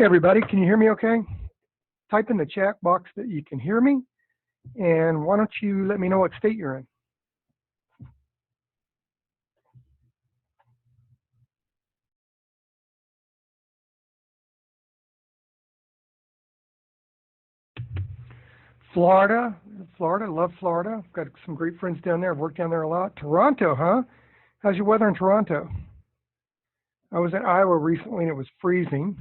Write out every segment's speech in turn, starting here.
Hey everybody, can you hear me okay? Type in the chat box that you can hear me, and why don't you let me know what state you're in. Florida, love Florida. Got some great friends down there. I've worked down there a lot. Toronto, huh? How's your weather in Toronto? I was in Iowa recently and it was freezing.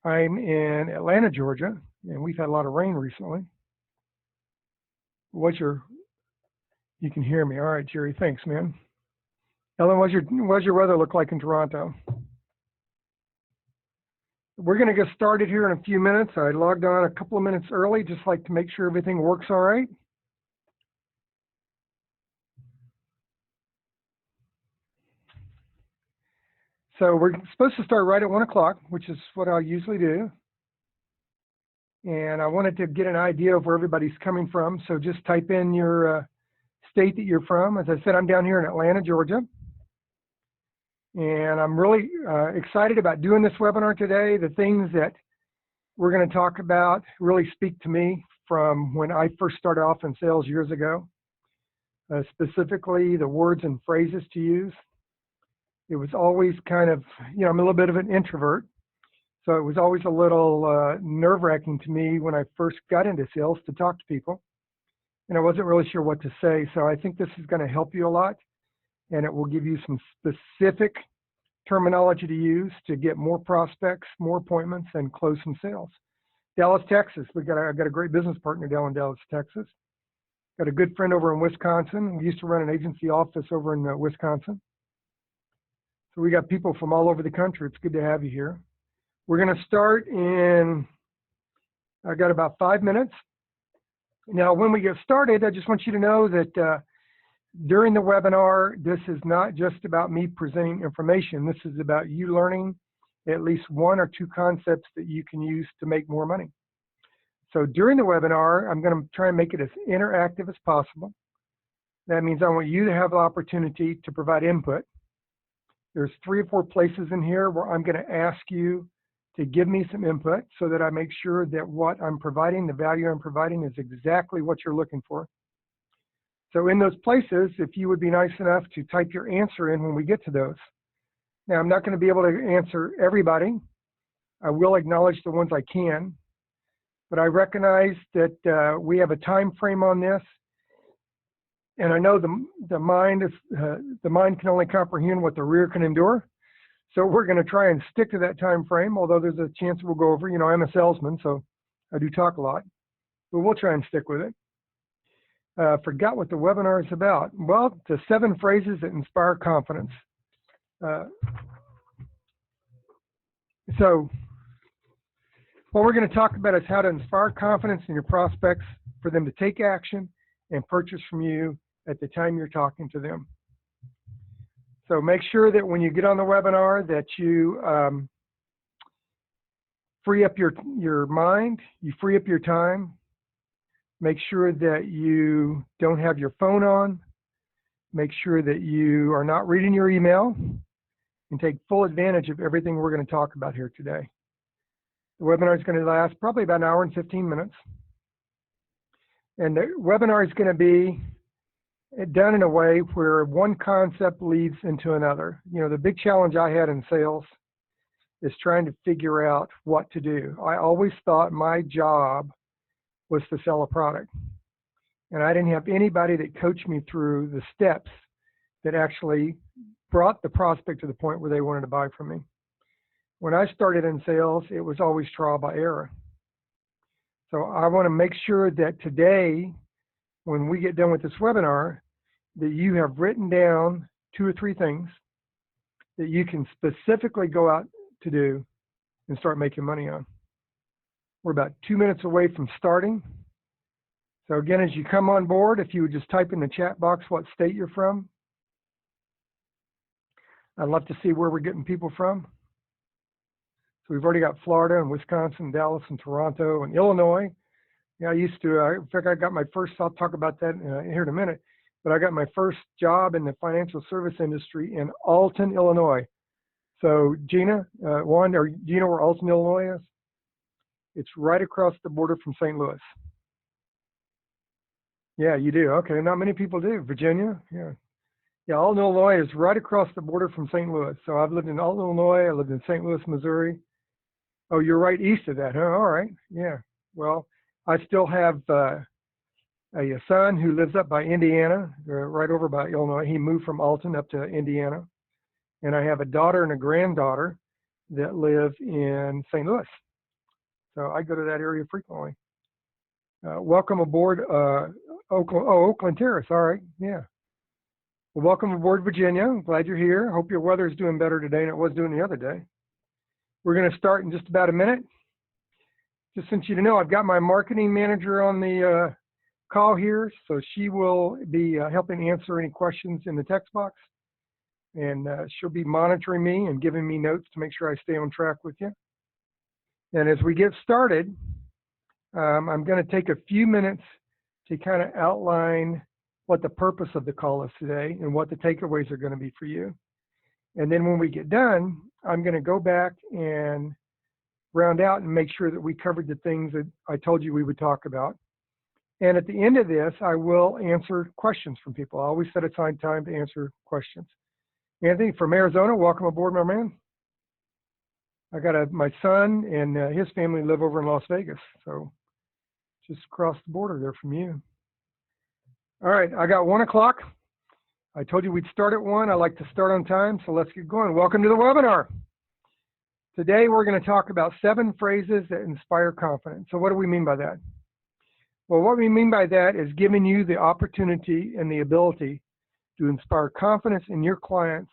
I'm in Atlanta, Georgia, and we've had a lot of rain recently. You can hear me. All right, Jerry, thanks, man. Ellen, what's your weather look like in Toronto? We're going to get started here in a few minutes. I logged on a couple of minutes early, just like to make sure everything works all right. So we're supposed to start right at 1 o'clock, which is what I usually do. And I wanted to get an idea of where everybody's coming from. So just type in your state that you're from. As I said, I'm down here in Atlanta, Georgia. And I'm really excited about doing this webinar today. The things that we're going to talk about really speak to me from when I first started off in sales years ago, specifically the words and phrases to use. It was always kind of, I'm a little bit of an introvert, so it was always a little nerve-wracking to me when I first got into sales to talk to people, and I wasn't really sure what to say. So I think this is going to help you a lot, and it will give you some specific terminology to use to get more prospects, more appointments, and close some sales. Dallas, Texas. I've got a great business partner down in Dallas, Texas. Got a good friend over in Wisconsin. We used to run an agency office over in Wisconsin. So we got people from all over the country. It's good to have you here. We're going to start I got about 5 minutes. Now, when we get started, I just want you to know that during the webinar, this is not just about me presenting information. This is about you learning at least 1 or 2 concepts that you can use to make more money. So during the webinar, I'm going to try and make it as interactive as possible. That means I want you to have the opportunity to provide input. There's 3 or 4 places in here where I'm going to ask you to give me some input so that I make sure that what I'm providing, the value I'm providing, is exactly what you're looking for. So in those places, if you would be nice enough to type your answer in when we get to those. Now, I'm not going to be able to answer everybody. I will acknowledge the ones I can, but I recognize that we have a time frame on this. And I know the mind can only comprehend what the rear can endure. So we're going to try and stick to that time frame, although there's a chance we'll go over. I'm a salesman, so I do talk a lot, but we'll try and stick with it. Forgot what the webinar is about. Well, the 7 phrases that inspire confidence. So what we're going to talk about is how to inspire confidence in your prospects for them to take action and purchase from you at the time you're talking to them. So make sure that when you get on the webinar that you free up your mind, you free up your time. Make sure that you don't have your phone on. Make sure that you are not reading your email, and take full advantage of everything we're going to talk about here today. The webinar is going to last probably about 1 hour and 15 minutes. And the webinar is going to be done in a way where one concept leads into another. The big challenge I had in sales is trying to figure out what to do. I always thought my job was to sell a product. And I didn't have anybody that coached me through the steps that actually brought the prospect to the point where they wanted to buy from me. When I started in sales, it was always trial by error. So I want to make sure that today, when we get done with this webinar, that you have written down 2 or 3 things that you can specifically go out to do and start making money on. We're about 2 minutes away from starting. So again, as you come on board, if you would just type in the chat box what state you're from. I'd love to see where we're getting people from. So we've already got Florida and Wisconsin, Dallas and Toronto and Illinois. I used to, in fact, I got my first, I'll talk about that here in a minute, but I got my first job in the financial service industry in Alton, Illinois. So Gina, do you know where Alton, Illinois is? It's right across the border from St. Louis. Yeah, you do. Okay, not many people do. Virginia, yeah. Yeah, Alton, Illinois is right across the border from St. Louis. So I've lived in Alton, Illinois. I lived in St. Louis, Missouri. Oh, you're right east of that, huh? All right. Yeah. Well, I still have a son who lives up by Indiana, right over by Illinois. He moved from Alton up to Indiana. And I have a daughter and a granddaughter that live in St. Louis. So I go to that area frequently. Welcome aboard Oakland Terrace. All right. Yeah. Well, welcome aboard, Virginia. I'm glad you're here. Hope your weather is doing better today than it was doing the other day. We're going to start in just about a minute. Just since you know, I've got my marketing manager on the call here, so she will be helping answer any questions in the text box. And she'll be monitoring me and giving me notes to make sure I stay on track with you. And as we get started, I'm going to take a few minutes to kind of outline what the purpose of the call is today and what the takeaways are going to be for you. And then when we get done, I'm going to go back and round out and make sure that we covered the things that I told you we would talk about. And at the end of this, I will answer questions from people. I always set aside time to answer questions. Anthony from Arizona, welcome aboard, my man. I got my son and his family live over in Las Vegas, so just across the border there from you. All right, I got 1 o'clock. I told you we'd start at 1. I like to start on time, so let's get going. Welcome to the webinar. Today we're going to talk about 7 phrases that inspire confidence. So what do we mean by that? Well, what we mean by that is giving you the opportunity and the ability to inspire confidence in your clients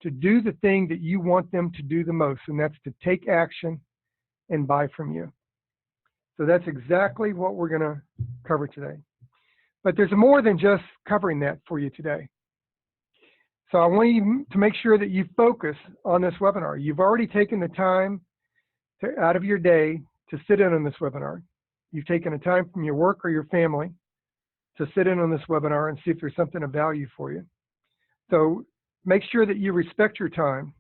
to do the thing that you want them to do the most, and that's to take action and buy from you. So that's exactly what we're going to cover today. But there's more than just covering that for you today. So I want you to make sure that you focus on this webinar. You've already taken the time out of your day to sit in on this webinar. You've taken a time from your work or your family to sit in on this webinar and see if there's something of value for you. So make sure that you respect your time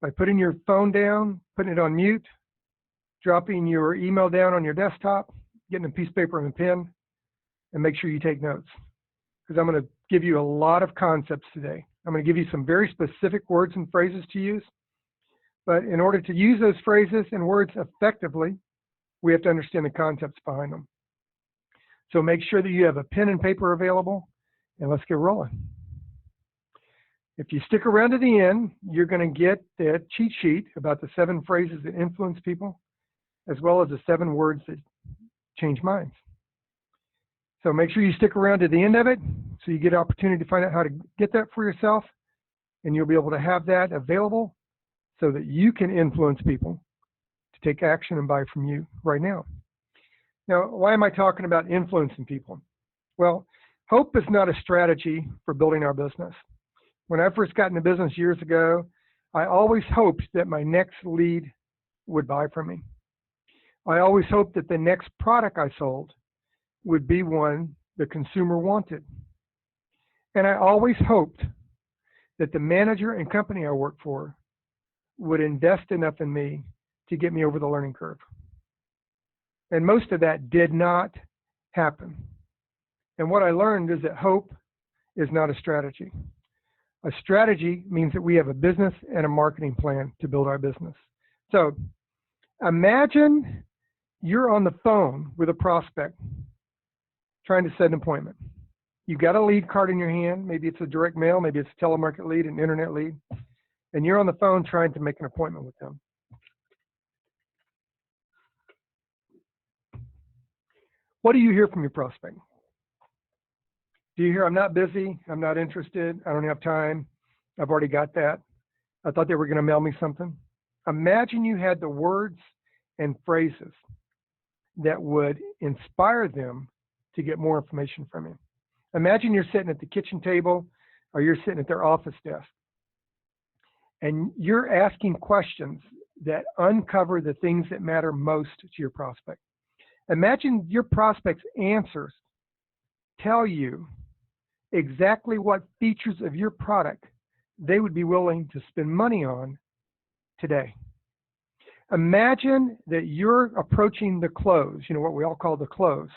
by putting your phone down, putting it on mute, dropping your email down on your desktop, getting a piece of paper and a pen, and make sure you take notes. Because I'm going to give you a lot of concepts today. I'm going to give you some very specific words and phrases to use. But in order to use those phrases and words effectively, we have to understand the concepts behind them. So make sure that you have a pen and paper available, and let's get rolling. If you stick around to the end, you're going to get that cheat sheet about the 7 phrases that influence people, as well as the 7 words that change minds. So make sure you stick around to the end of it so you get an opportunity to find out how to get that for yourself, and you'll be able to have that available so that you can influence people to take action and buy from you right now. Now, why am I talking about influencing people? Well, hope is not a strategy for building our business. When I first got into business years ago, I always hoped that my next lead would buy from me. I always hoped that the next product I sold would be one the consumer wanted. And I always hoped that the manager and company I worked for would invest enough in me to get me over the learning curve. And most of that did not happen. And what I learned is that hope is not a strategy. A strategy means that we have a business and a marketing plan to build our business. So imagine you're on the phone with a prospect trying to set an appointment. You've got a lead card in your hand. Maybe it's a direct mail, maybe it's a telemarket lead, an internet lead, and you're on the phone trying to make an appointment with them. What do you hear from your prospect? Do you hear, I'm not busy, I'm not interested, I don't have time, I've already got that, I thought they were going to mail me something? Imagine you had the words and phrases that would inspire them to get more information from you. Imagine you're sitting at the kitchen table or you're sitting at their office desk and you're asking questions that uncover the things that matter most to your prospect. Imagine your prospect's answers tell you exactly what features of your product they would be willing to spend money on today. Imagine that you're approaching the close, what we all call the close,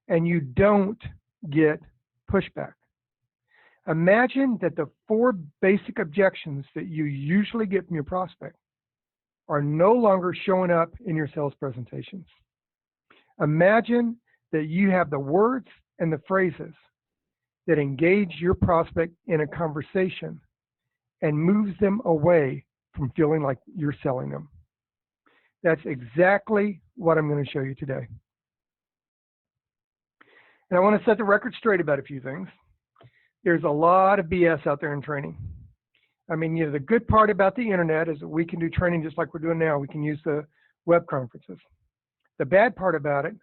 and you don't get pushback. Imagine that the 4 basic objections that you usually get from your prospect are no longer showing up in your sales presentations. Imagine that you have the words and the phrases that engage your prospect in a conversation and moves them away from feeling like you're selling them. That's exactly what I'm going to show you today. And I want to set the record straight about a few things. There's a lot of BS out there in training. I mean, the good part about the internet is that we can do training just like we're doing now. We can use the web conferences. The bad part about it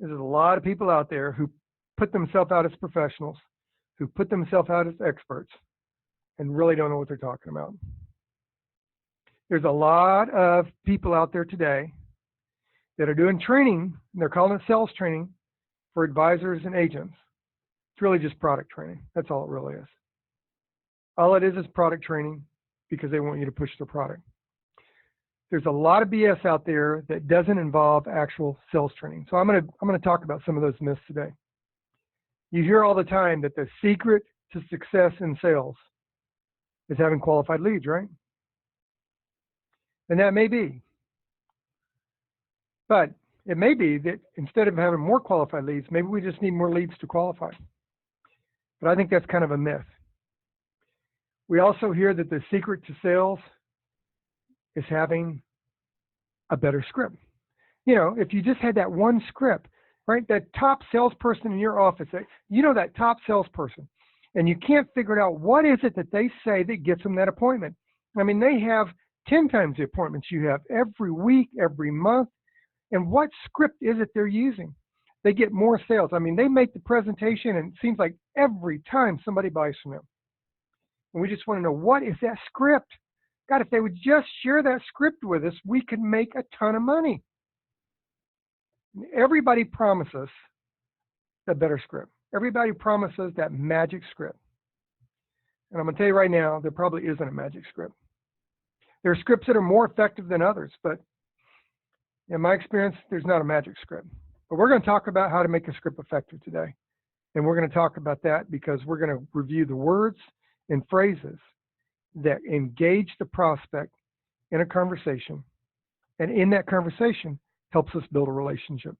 is there's a lot of people out there who put themselves out as professionals, who put themselves out as experts, and really don't know what they're talking about. There's a lot of people out there today that are doing training, and they're calling it sales training for advisors and agents. It's really just product training. That's all it really is. All it is product training because they want you to push their product. There's a lot of BS out there that doesn't involve actual sales training. So I'm going to talk about some of those myths today. You hear all the time that the secret to success in sales is having qualified leads, right? And that may be. But it may be that instead of having more qualified leads, maybe we just need more leads to qualify. But I think that's kind of a myth. We also hear that the secret to sales is having a better script. If you just had that one script, right? That top salesperson in your office, that top salesperson, and you can't figure it out, what is it that they say that gets them that appointment? I mean, they have 10 times the appointments you have every week, every month. And what script is it they're using? They get more sales. I mean, they make the presentation, and it seems like every time somebody buys from them. And we just want to know, what is that script? God, if they would just share that script with us, we could make a ton of money. Everybody promises a better script. Everybody promises that magic script. And I'm going to tell you right now, there probably isn't a magic script. There are scripts that are more effective than others, but in my experience, there's not a magic script. But we're going to talk about how to make a script effective today. And we're going to talk about that because we're going to review the words and phrases that engage the prospect in a conversation. And in that conversation, helps us build a relationship.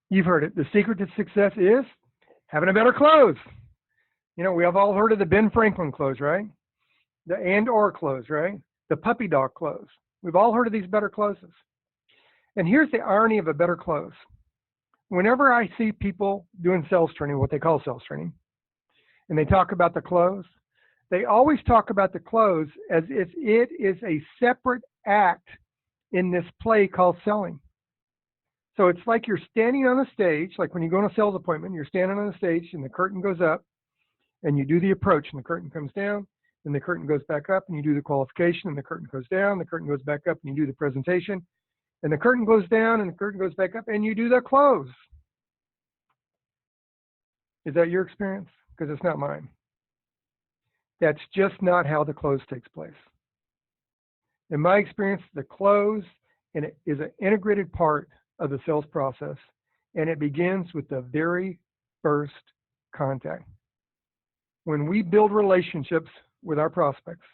You've heard it. The secret to success is having a better close. We have all heard of the Ben Franklin close, right? The and/or close, right? The puppy dog close. We've all heard of these better closes. And here's the irony of a better close. Whenever I see people doing sales training, what they call sales training, and they talk about the close, they always talk about the close as if it is a separate act in this play called selling. So it's like you're standing on a stage, like when you go on a sales appointment, you're standing on the stage and the curtain goes up and you do the approach and the curtain comes down, and the curtain goes back up and you do the qualification, and the curtain goes down, the curtain goes back up and you do the presentation, and the curtain goes down and the curtain goes back up and you do the close. Is that your experience? Because it's not mine. That's just not how the close takes place. In my experience, the close is an integrated part of the sales process, and it begins with the very first contact. When we build relationships with our prospects,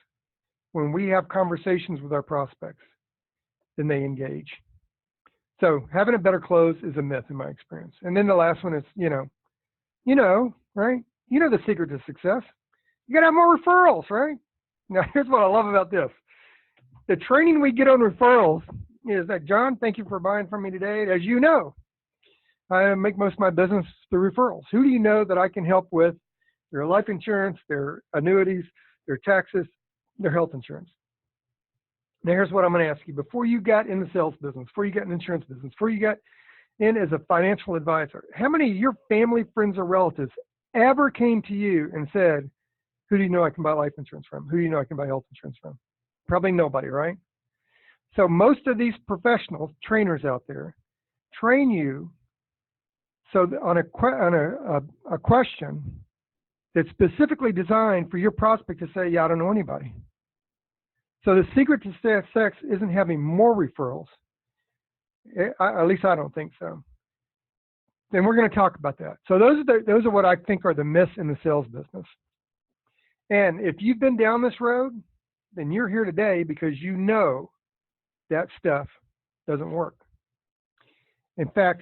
when we have conversations with our prospects, then they engage. So having a better close is a myth in my experience. And then the last one is, right? The secret to success. You got to have more referrals, right? Now, here's what I love about this. The training we get on referrals is that, John, thank you for buying from me today. As you know, I make most of my business through referrals. Who do you know that I can help with their life insurance, their annuities, their taxes, their health insurance? Now, here's what I'm going to ask you. Before you got in the sales business, before you got in the insurance business, before you got in as a financial advisor, how many of your family, friends, or relatives ever came to you and said, who do you know I can buy life insurance from? Who do you know I can buy health insurance from? Probably nobody, right? So most of these professionals, trainers out there, train you so that on a question that's specifically designed for your prospect to say, yeah, I don't know anybody. So the secret to success isn't having more referrals. At least I don't think so. Then we're going to talk about that. So those are what I think are the myths in the sales business. And if you've been down this road, then you're here today because you know that stuff doesn't work. In fact,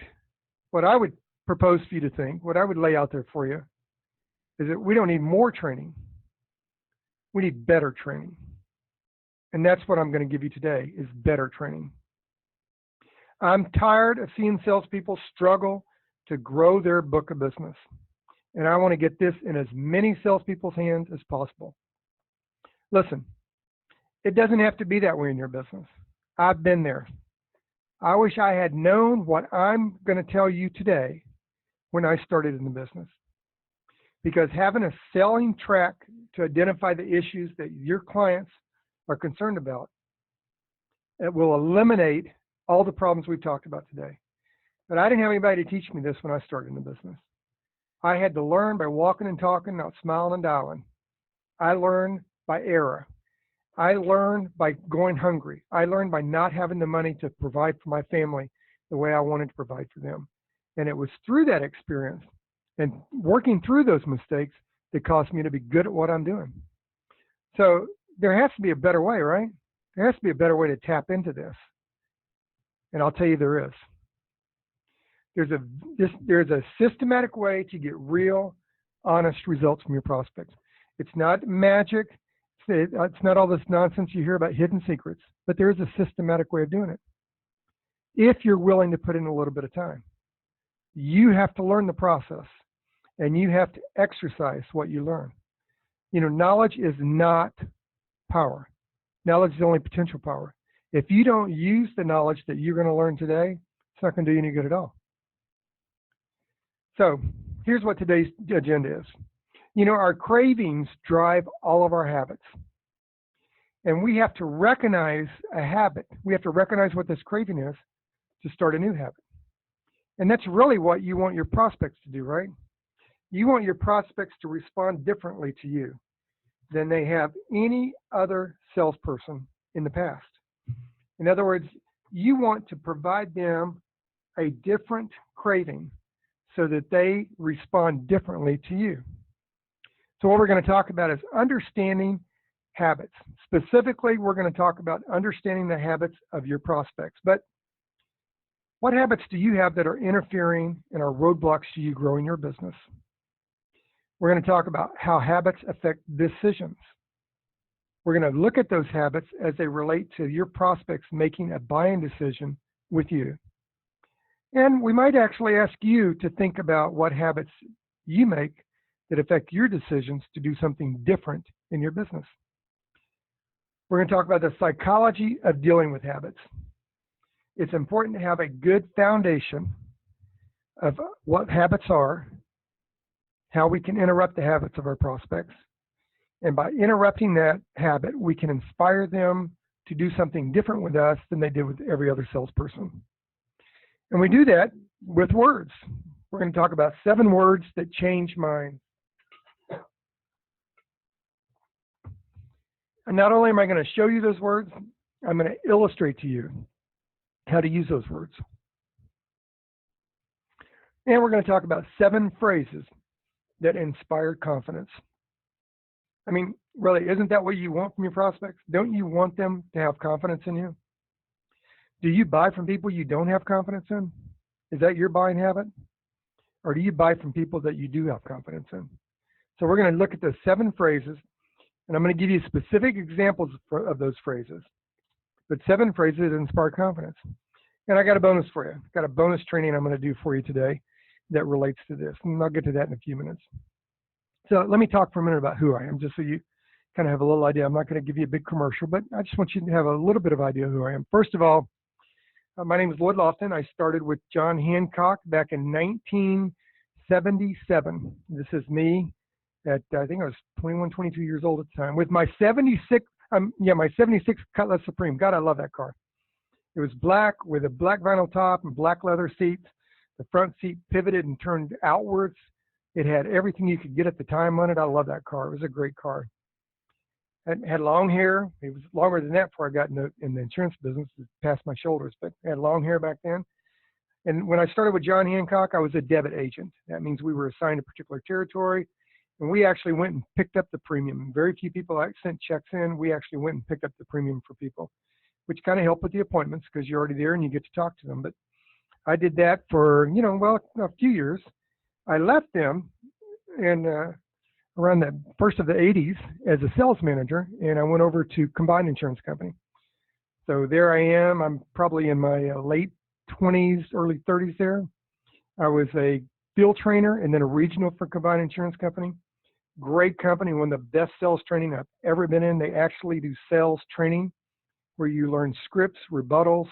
what I would propose for you to think, what I would lay out there for you, is that we don't need more training. We need better training. And that's what I'm going to give you today, is better training. I'm tired of seeing salespeople struggle to grow their book of business. And I want to get this in as many salespeople's hands as possible. Listen, it doesn't have to be that way in your business. I've been there. I wish I had known what I'm going to tell you today when I started in the business. Because having a selling track to identify the issues that your clients are concerned about, it will eliminate all the problems we've talked about today. But I didn't have anybody to teach me this when I started in the business. I had to learn by walking and talking, not smiling and dialing. I learned by error. I learned by going hungry. I learned by not having the money to provide for my family the way I wanted to provide for them. And it was through that experience and working through those mistakes that caused me to be good at what I'm doing. So there has to be a better way, right? There has to be a better way to tap into this. And I'll tell you there is. There's a systematic way to get real, honest results from your prospects. It's not magic. It's not all this nonsense you hear about hidden secrets, but there is a systematic way of doing it. If you're willing to put in a little bit of time, you have to learn the process and you have to exercise what you learn. You know, knowledge is not power. Knowledge is only potential power. If you don't use the knowledge that you're going to learn today, it's not going to do you any good at all. So here's what today's agenda is. You know, our cravings drive all of our habits. And we have to recognize a habit. We have to recognize what this craving is to start a new habit. And that's really what you want your prospects to do, right? You want your prospects to respond differently to you than they have any other salesperson in the past. In other words, you want to provide them a different craving so that they respond differently to you. So what we're going to talk about is understanding habits. Specifically, we're going to talk about understanding the habits of your prospects. But what habits do you have that are interfering and are roadblocks to you growing your business? We're going to talk about how habits affect decisions. We're going to look at those habits as they relate to your prospects making a buying decision with you. And we might actually ask you to think about what habits you make that affect your decisions to do something different in your business. We're going to talk about the psychology of dealing with habits. It's important to have a good foundation of what habits are, how we can interrupt the habits of our prospects, and by interrupting that habit, we can inspire them to do something different with us than they did with every other salesperson. And we do that with words. We're going to talk about 7 words that change minds. And not only am I going to show you those words, I'm going to illustrate to you how to use those words. And we're going to talk about 7 phrases that inspire confidence. I mean, really, isn't that what you want from your prospects? Don't you want them to have confidence in you? Do you buy from people you don't have confidence in? Is that your buying habit? Or do you buy from people that you do have confidence in? So we're going to look at the 7 phrases, and I'm going to give you specific examples of those phrases. But 7 phrases that inspire confidence. And I got a bonus for you. I've got a bonus training I'm going to do for you today that relates to this. And I'll get to that in a few minutes. So let me talk for a minute about who I am, just so you kind of have a little idea. I'm not going to give you a big commercial, but I just want you to have a little bit of idea who I am. First of all, my name is Lloyd Lofton. I started with John Hancock back in 1977. This is me at, I think I was 21, 22 years old at the time, with my 76 Cutlass Supreme. God, I love that car. It was black with a black vinyl top and black leather seats. The front seat pivoted and turned outwards It had everything you could get at the time on it. I love that car. It was a great car. It had long hair. It was longer than that before I got in the insurance business, past my shoulders, but I had long hair back then. And when I started with John Hancock, I was a debit agent. That means we were assigned a particular territory, and we actually went and picked up the premium. Very few people sent checks in. We actually went and picked up the premium for people, which kind of helped with the appointments because you're already there and you get to talk to them. But I did that for, a few years. I left them and around the first of the 80s as a sales manager, and I went over to Combined Insurance Company. So there I am. I'm probably in my late 20s, early 30s there. I was a field trainer and then a regional for Combined Insurance Company. Great company, one of the best sales training I've ever been in. They actually do sales training where you learn scripts, rebuttals,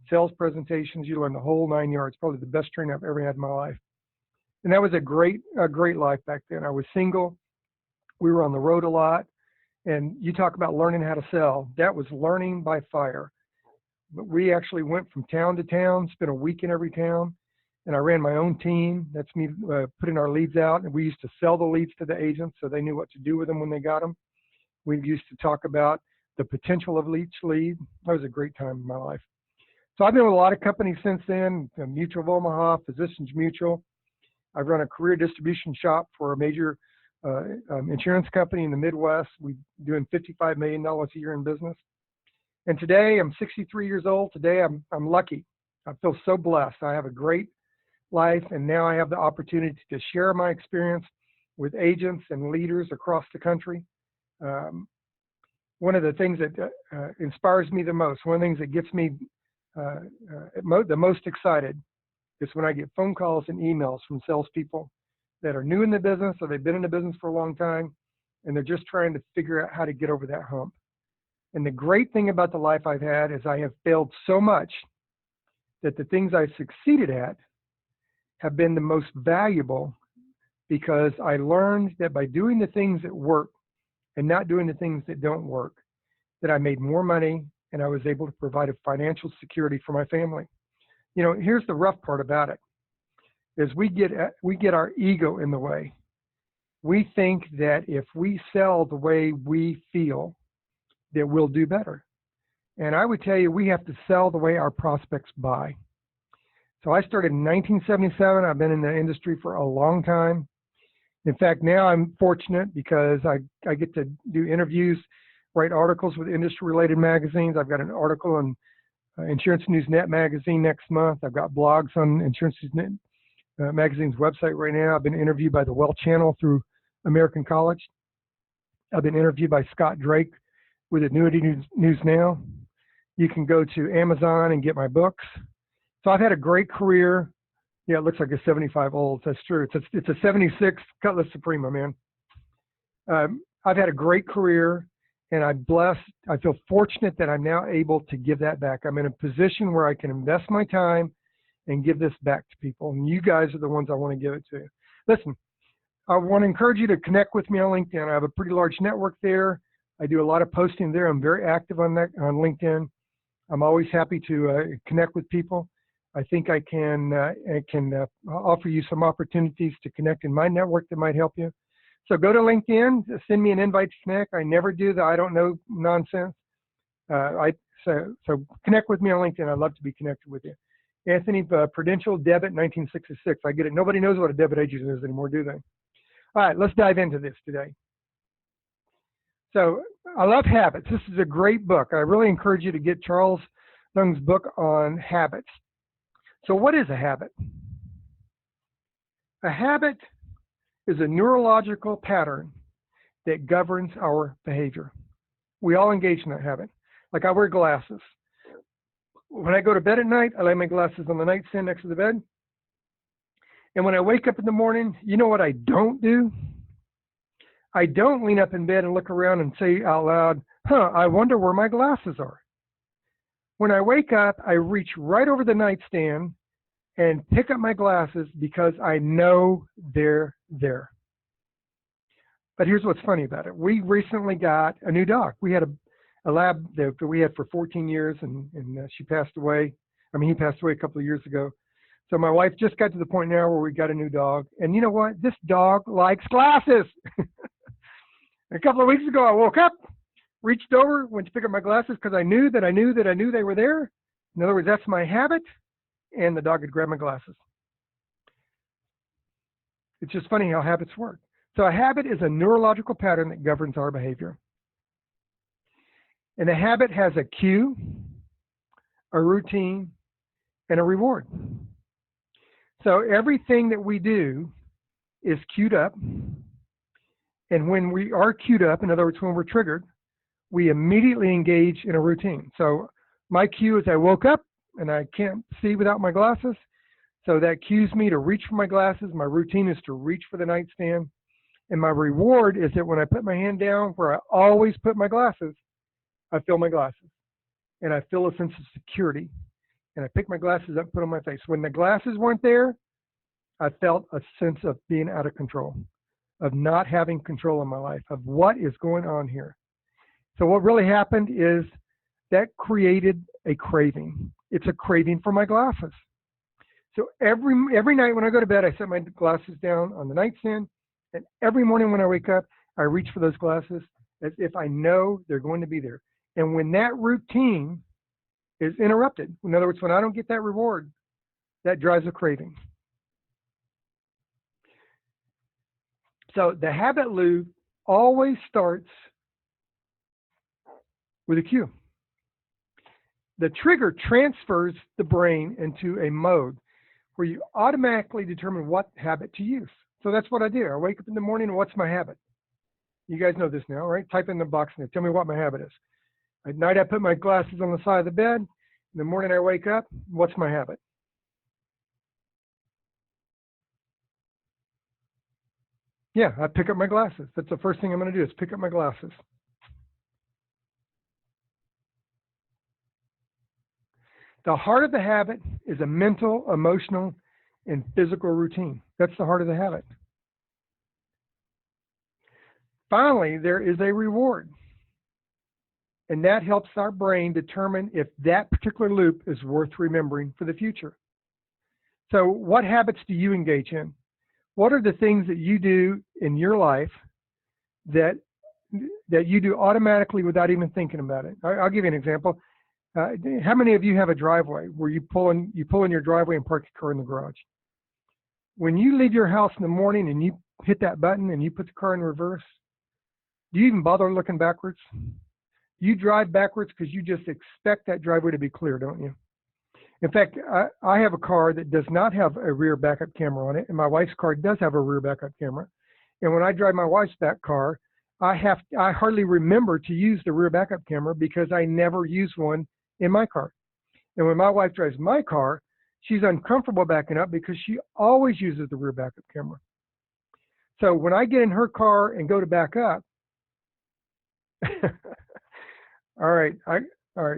sales presentations. You learn the whole 9 yards. Probably the best training I've ever had in my life. And that was a great life back then. I was single. We were on the road a lot. And you talk about learning how to sell. That was learning by fire. But we actually went from town to town, spent a week in every town. And I ran my own team. That's me putting our leads out. And we used to sell the leads to the agents so they knew what to do with them when they got them. We used to talk about the potential of each lead. That was a great time in my life. So I've been with a lot of companies since then, Mutual of Omaha, Physicians Mutual. I've run a career distribution shop for a major insurance company in the Midwest. We're doing $55 million a year in business. And today I'm 63 years old. Today I'm lucky. I feel so blessed. I have a great life, and now I have the opportunity to share my experience with agents and leaders across the country. One of the things that inspires me the most, one of the things that gets me the most excited is when I get phone calls and emails from salespeople that are new in the business or they've been in the business for a long time, and they're just trying to figure out how to get over that hump. And the great thing about the life I've had is I have failed so much that the things I've succeeded at have been the most valuable, because I learned that by doing the things that work and not doing the things that don't work, that I made more money and I was able to provide a financial security for my family. Here's the rough part about it, is we get our ego in the way. We think that if we sell the way we feel, that we'll do better. And I would tell you, we have to sell the way our prospects buy. So I started in 1977. I've been in the industry for a long time. In fact, now I'm fortunate because I get to do interviews, write articles with industry-related magazines. I've got an article on Insurance News Net magazine next month. I've got blogs on Insurance News Net magazine's website right now. I've been interviewed by the Well Channel through American College. I've been interviewed by Scott Drake with Annuity News Now. You can go to Amazon and get my books. So I've had a great career. Yeah, it looks like a 75 old. That's true. It's a 76 Cutlass Suprema, man. I've had a great career, and I'm blessed. I feel fortunate that I'm now able to give that back. I'm in a position where I can invest my time and give this back to people. And you guys are the ones I want to give it to. Listen, I want to encourage you to connect with me on LinkedIn. I have a pretty large network there. I do a lot of posting there. I'm very active on LinkedIn. I'm always happy to connect with people. I think I can offer you some opportunities to connect in my network that might help you. So go to LinkedIn, send me an invite to connect. I never do the I don't know nonsense. So connect with me on LinkedIn. I'd love to be connected with you. Anthony, Prudential Debit 1966. I get it. Nobody knows what a debit agent is anymore, do they? All right, let's dive into this today. So I love habits. This is a great book. I really encourage you to get Charles Lung's book on habits. So what is a habit? A habit is a neurological pattern that governs our behavior. We all engage in that habit. Like I wear glasses. When I go to bed at night, I lay my glasses on the nightstand next to the bed. And when I wake up in the morning, you know what I don't do? I don't lean up in bed and look around and say out loud, I wonder where my glasses are. When I wake up, I reach right over the nightstand and pick up my glasses because I know they're there. But here's what's funny about it. We recently got a new dog. We had a lab that we had for 14 years, and she passed away. I mean, he passed away a couple of years ago. So my wife just got to the point now where we got a new dog. And you know what? This dog likes glasses. A couple of weeks ago, I woke up, reached over, went to pick up my glasses because I knew they were there. In other words, that's my habit. And the dog had grabbed my glasses. It's just funny how habits work. So a habit is a neurological pattern that governs our behavior. And a habit has a cue, a routine, and a reward. So everything that we do is queued up. And when we are queued up, in other words, when we're triggered, we immediately engage in a routine. So my cue is I woke up and I can't see without my glasses. So that cues me to reach for my glasses. My routine is to reach for the nightstand. And my reward is that when I put my hand down where I always put my glasses, I feel my glasses. And I feel a sense of security. And I pick my glasses up and put on my face. When the glasses weren't there, I felt a sense of being out of control, of not having control in my life, of what is going on here. So what really happened is that created a craving. It's a craving for my glasses. So every night when I go to bed, I set my glasses down on the nightstand. And every morning when I wake up, I reach for those glasses as if I know they're going to be there. And when that routine is interrupted, in other words, when I don't get that reward, that drives a craving. So the habit loop always starts with a cue. The trigger transfers the brain into a mode where you automatically determine what habit to use. So that's what I do. I wake up in the morning and what's my habit? You guys know this now, right? Type in the box and tell me what my habit is. At night, I put my glasses on the side of the bed. In the morning, I wake up. What's my habit? Yeah, I pick up my glasses. That's the first thing I'm going to do is pick up my glasses. The heart of the habit is a mental, emotional, and physical routine. That's the heart of the habit. Finally, there is a reward. And that helps our brain determine if that particular loop is worth remembering for the future. So what habits do you engage in? What are the things that you do in your life that you do automatically without even thinking about it? I'll give you an example. How many of you have a driveway where you pull in your driveway and park your car in the garage? When you leave your house in the morning and you hit that button and you put the car in reverse, do you even bother looking backwards? You drive backwards because you just expect that driveway to be clear, don't you? In fact, I have a car that does not have a rear backup camera on it, and my wife's car does have a rear backup camera. And when I drive my wife's back car, I hardly remember to use the rear backup camera because I never use one in my car. And when my wife drives my car, she's uncomfortable backing up because she always uses the rear backup camera. So when I get in her car and go to back up, all right,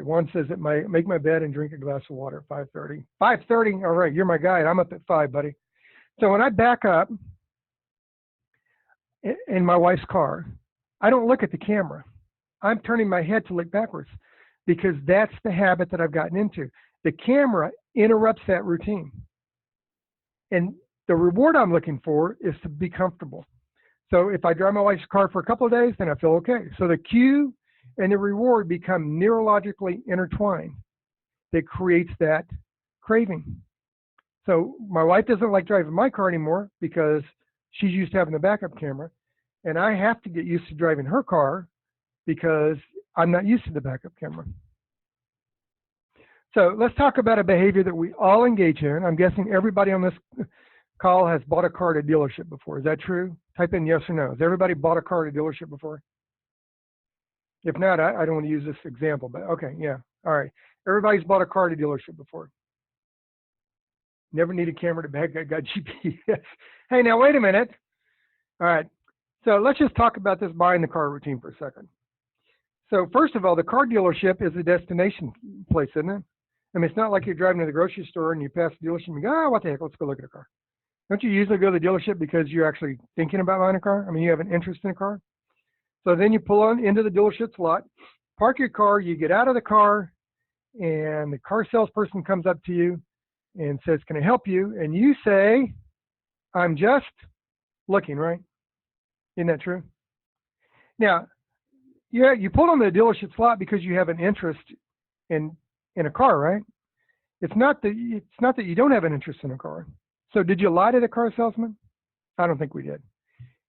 Juan says that make my bed and drink a glass of water at 5:30. 5:30, all right, you're my guide. I'm up at 5, buddy. So when I back up in my wife's car, I don't look at the camera. I'm turning my head to look backwards because that's the habit that I've gotten into. The camera interrupts that routine. And the reward I'm looking for is to be comfortable. So if I drive my wife's car for a couple of days, then I feel okay. So the cue and the reward become neurologically intertwined. That creates that craving. So my wife doesn't like driving my car anymore because she's used to having the backup camera. And I have to get used to driving her car because I'm not used to the backup camera. So let's talk about a behavior that we all engage in. I'm guessing everybody on this call has bought a car at a dealership before. Is that true? Type in yes or no. Has everybody bought a car at a dealership before? If not, I don't want to use this example, but okay, yeah. All right. Everybody's bought a car at a dealership before. Never need a camera to back. I got GPS. Hey, now wait a minute. All right. So let's just talk about this buying the car routine for a second. So first of all, the car dealership is a destination place, isn't it? I mean, it's not like you're driving to the grocery store and you pass the dealership and you go, oh, what the heck, let's go look at a car. Don't you usually go to the dealership because you're actually thinking about buying a car? I mean, you have an interest in a car. So then you pull on into the dealership's lot, park your car, you get out of the car, and the car salesperson comes up to you and says, can I help you? And you say, I'm just looking, right? Isn't that true? Now, yeah, you pulled on the dealership slot because you have an interest in a car, right? It's not that you don't have an interest in a car. So did you lie to the car salesman? I don't think we did.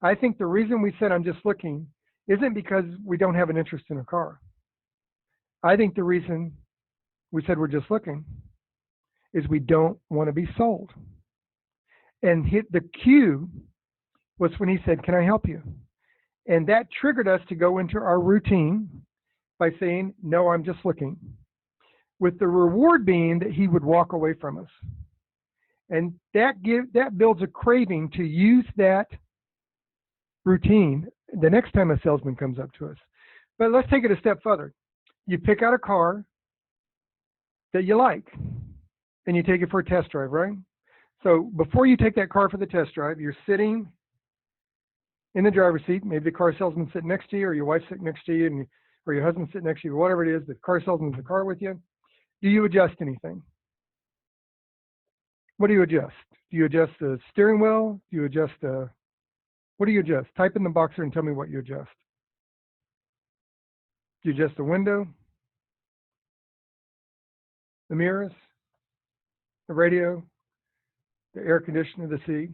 I think the reason we said I'm just looking isn't because we don't have an interest in a car. I think the reason we said we're just looking is we don't want to be sold. And hit the cue was when he said, can I help you? And that triggered us to go into our routine by saying, no, I'm just looking, with the reward being that he would walk away from us. And that builds a craving to use that routine the next time a salesman comes up to us. But let's take it a step further. You pick out a car that you like and you take it for a test drive, right? So before you take that car for the test drive, you're sitting in the driver's seat. Maybe the car salesman's sitting next to you, or your wife's sitting next to you, or your husband's sitting next to you, whatever it is. The car salesman's in the car with you. Do you adjust anything? What do you adjust? Do you adjust the steering wheel? Do you adjust what do you adjust? Type in the boxer and tell me what you adjust. Do you adjust the window, the mirrors, the radio, the air conditioner, the seat?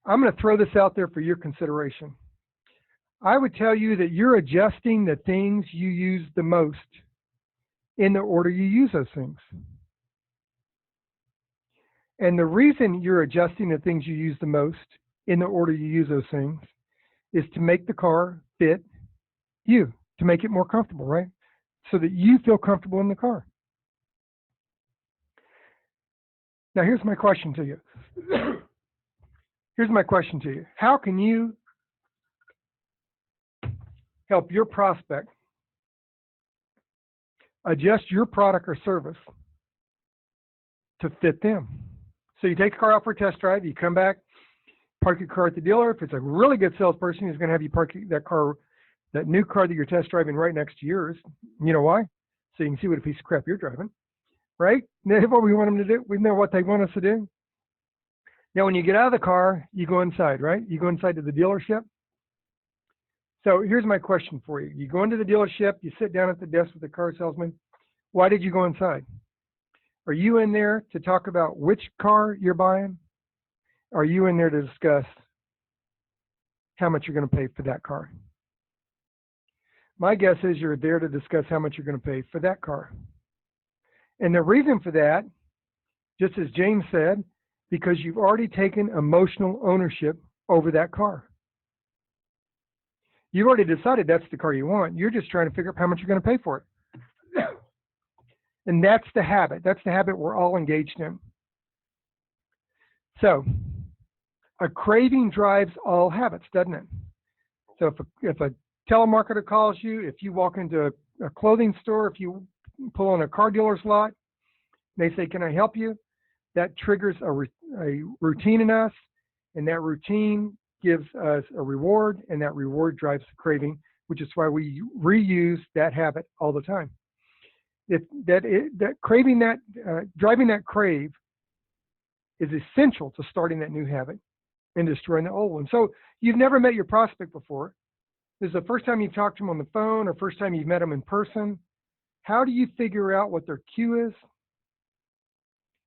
I'm going to throw this out there for your consideration. I would tell you that you're adjusting the things you use the most in the order you use those things. And the reason you're adjusting the things you use the most in the order you use those things is to make the car fit you, to make it more comfortable, right? So that you feel comfortable in the car. Now, here's my question to you. Here's my question to you. How can you help your prospect adjust your product or service to fit them? So you take the car out for a test drive, you come back, park your car at the dealer. If it's a really good salesperson, he's going to have you park that car, that new car that you're test driving, right next to yours. You know why? So you can see what a piece of crap you're driving, right? That's what we want them to do. We know what they want us to do. Now, when you get out of the car, you go inside, right? You go inside to the dealership. So here's my question for you. You go into the dealership, you sit down at the desk with the car salesman. Why did you go inside? Are you in there to talk about which car you're buying? Are you in there to discuss how much you're going to pay for that car? My guess is you're there to discuss how much you're going to pay for that car. And the reason for that, just as James said, because you've already taken emotional ownership over that car. You've already decided that's the car you want. You're just trying to figure out how much you're going to pay for it. And that's the habit. That's the habit we're all engaged in. So a craving drives all habits, doesn't it? So if a telemarketer calls you, if you walk into a clothing store, if you pull on a car dealer's lot, they say, can I help you? That triggers a routine in us, and that routine gives us a reward, and that reward drives the craving, which is why we reuse that habit all the time. Driving that crave is essential to starting that new habit and destroying the old one. So you've never met your prospect before. This is the first time you've talked to them on the phone or first time you've met them in person. How do you figure out what their cue is?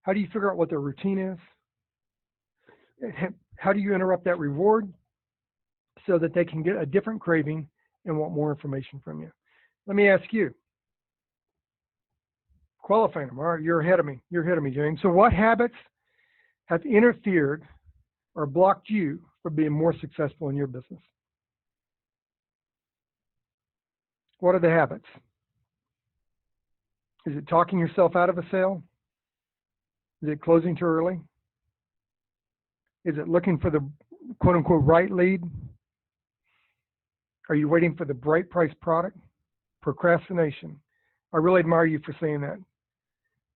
How do you figure out what their routine is? How do you interrupt that reward so that they can get a different craving and want more information from you? Let me ask you. Qualifying them. All right, you're ahead of me. You're ahead of me, James. So what habits have interfered or blocked you from being more successful in your business? What are the habits? Is it talking yourself out of a sale? Is it closing too early? Is it looking for the quote-unquote right lead? Are you waiting for the bright price product? Procrastination. I really admire you for saying that.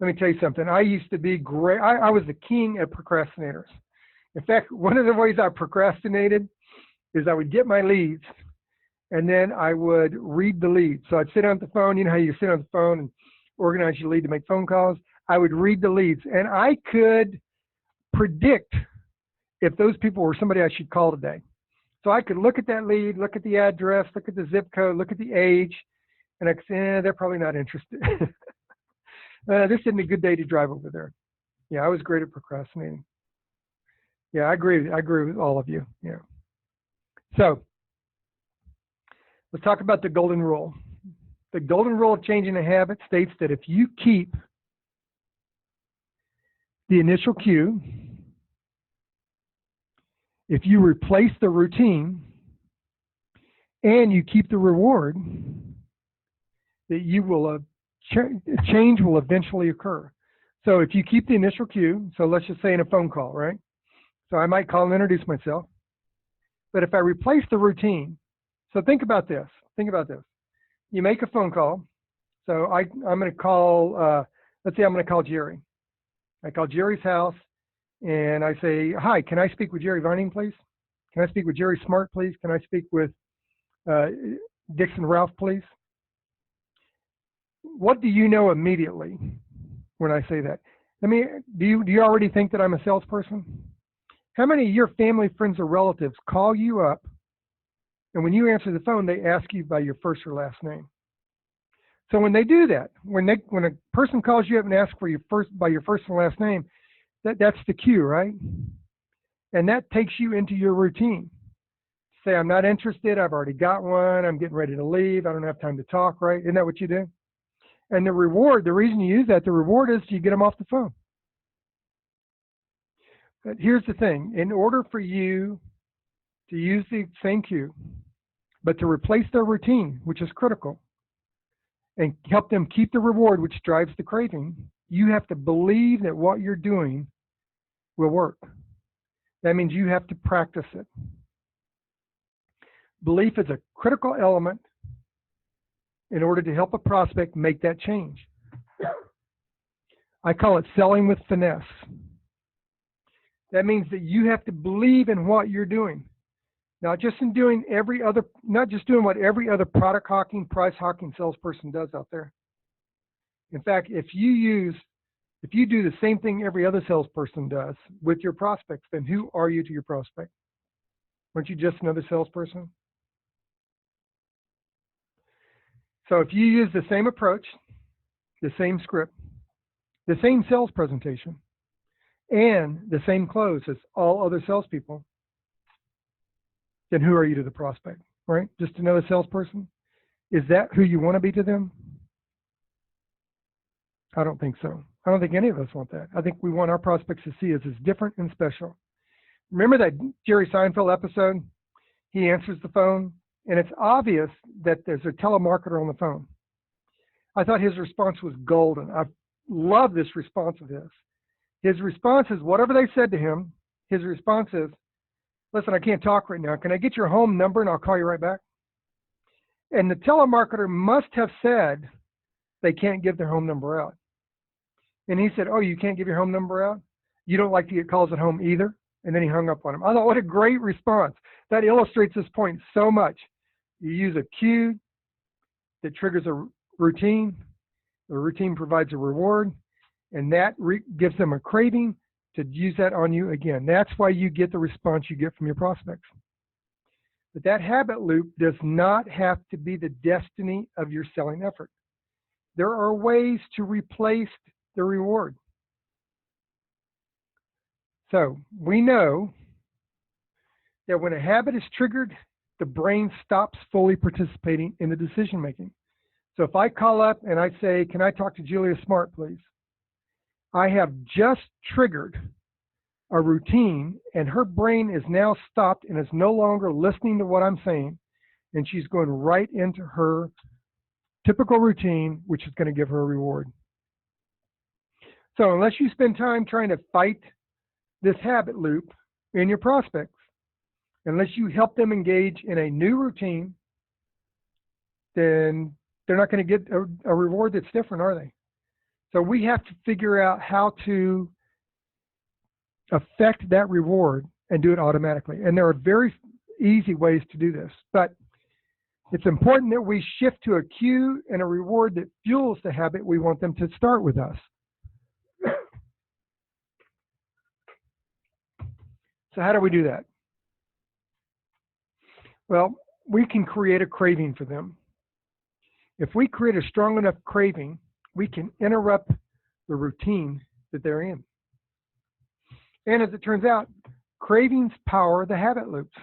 Let me tell you something. I used to be great. I was the king at procrastinators. In fact, one of the ways I procrastinated is I would get my leads and then I would read the lead. So I'd sit on the phone. You know how you sit on the phone and organize your lead to make phone calls? I would read the leads, and I could predict if those people were somebody I should call today. So I could look at that lead, look at the address, look at the zip code, look at the age, and I could say, they're probably not interested. This isn't a good day to drive over there. Yeah, I was great at procrastinating. Yeah, I agree. I agree with all of you. Yeah. So let's talk about the golden rule. The golden rule of changing a habit states that if you keep the initial cue, if you replace the routine, and you keep the reward, that you will change will eventually occur. So if you keep the initial cue, so let's just say in a phone call, right? So I might call and introduce myself. But if I replace the routine, so think about this. Think about this. You make a phone call. So I'm going to call, let's say I'm going to call Jerry. I call Jerry's house and I say, hi, can I speak with Jerry Vining, please? Can I speak with Jerry Smart, please? Can I speak with Dixon Ralph, please? What do you know immediately when I say that? Do you already think that I'm a salesperson? How many of your family, friends, or relatives call you up, and when you answer the phone, they ask you by your first or last name? So when they do that, when a person calls you up and asks for by your first and last name, that's the cue, right? And that takes you into your routine. Say, I'm not interested. I've already got one. I'm getting ready to leave. I don't have time to talk, right? Isn't that what you do? And the reward, the reason you use that, the reward is you get them off the phone. But here's the thing. In order for you to use the same cue, but to replace their routine, which is critical, and help them keep the reward, which drives the craving, you have to believe that what you're doing will work. That means you have to practice it. Belief is a critical element in order to help a prospect make that change. I call it selling with finesse. That means that you have to believe in what you're doing. Not just doing what every other product hawking, price hawking salesperson does out there. In fact, if you do the same thing every other salesperson does with your prospects, then who are you to your prospect? Aren't you just another salesperson? So if you use the same approach, the same script, the same sales presentation, and the same close as all other salespeople, then who are you to the prospect, right? Just another salesperson? Is that who you want to be to them? I don't think so. I don't think any of us want that. I think we want our prospects to see us as different and special. Remember that Jerry Seinfeld episode? He answers the phone, and it's obvious that there's a telemarketer on the phone. I thought his response was golden. I love this response of his. His response is, whatever they said to him, his response is, listen, I can't talk right now. Can I get your home number and I'll call you right back? And the telemarketer must have said they can't give their home number out. And he said, oh, you can't give your home number out? You don't like to get calls at home either? And then he hung up on him. I thought, what a great response. That illustrates this point so much. You use a cue that triggers a routine. The routine provides a reward, and that gives them a craving to use that on you again. That's why you get the response you get from your prospects. But that habit loop does not have to be the destiny of your selling effort. There are ways to replace the reward. So we know that when a habit is triggered, the brain stops fully participating in the decision making. So if I call up and I say, can I talk to Julia Smart, please? I have just triggered a routine, and her brain is now stopped and is no longer listening to what I'm saying, and she's going right into her typical routine, which is going to give her a reward. So unless you spend time trying to fight this habit loop in your prospects, unless you help them engage in a new routine, then they're not going to get a reward that's different, are they? So we have to figure out how to affect that reward and do it automatically. And there are very easy ways to do this, but it's important that we shift to a cue and a reward that fuels the habit we want them to start with us. So how do we do that? Well, we can create a craving for them. If we create a strong enough craving, we can interrupt the routine that they're in. And as it turns out, cravings power the habit loops.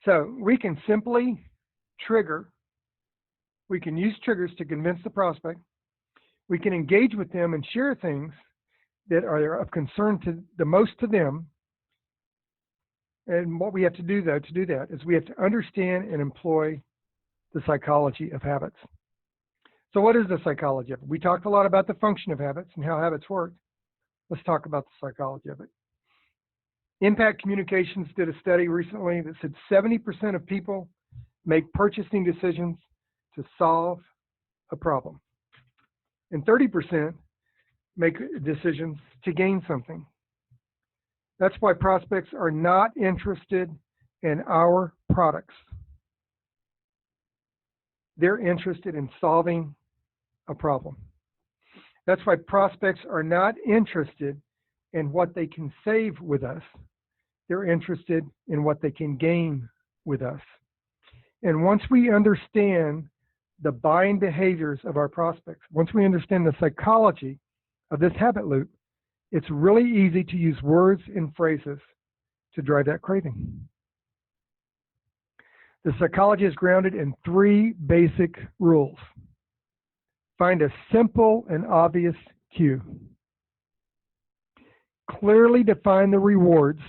So we can simply trigger, we can use triggers to convince the prospect. We can engage with them and share things that are of concern to the most to them. And what we have to do, though, to do that is we have to understand and employ the psychology of habits. So what is the psychology of it? We talked a lot about the function of habits and how habits work. Let's talk about the psychology of it. Impact Communications did a study recently that said 70% of people make purchasing decisions to solve a problem, and 30% make decisions to gain something. That's why prospects are not interested in our products. They're interested in solving a problem. That's why prospects are not interested in what they can save with us. They're interested in what they can gain with us. And once we understand the buying behaviors of our prospects, once we understand the psychology of this habit loop, it's really easy to use words and phrases to drive that craving. The psychology is grounded in 3 basic rules. Find a simple and obvious cue. Clearly define the rewards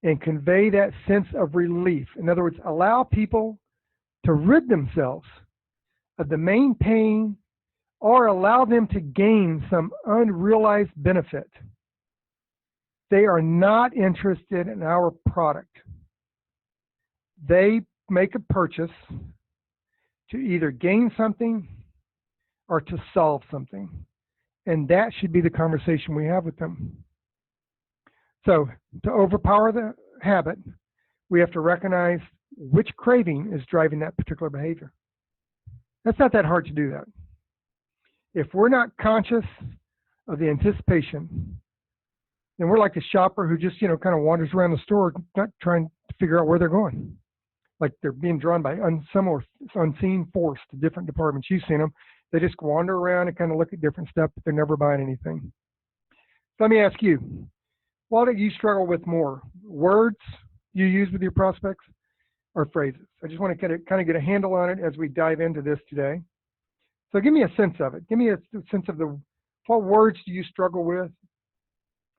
and convey that sense of relief. In other words, allow people to rid themselves of the main pain or allow them to gain some unrealized benefit. They are not interested in our product. They make a purchase to either gain something or to solve something. And that should be the conversation we have with them. So to overpower the habit, we have to recognize which craving is driving that particular behavior. That's not that hard to do that. If we're not conscious of the anticipation, then we're like a shopper who just, kind of wanders around the store, not trying to figure out where they're going. Like they're being drawn by some unseen force to different departments. You've seen them. They just wander around and kind of look at different stuff, but they're never buying anything. So let me ask you, what do you struggle with more? Words you use with your prospects or phrases? I just want to kind of get a handle on it as we dive into this today. So give me a sense of it. Give me a sense of what words do you struggle with?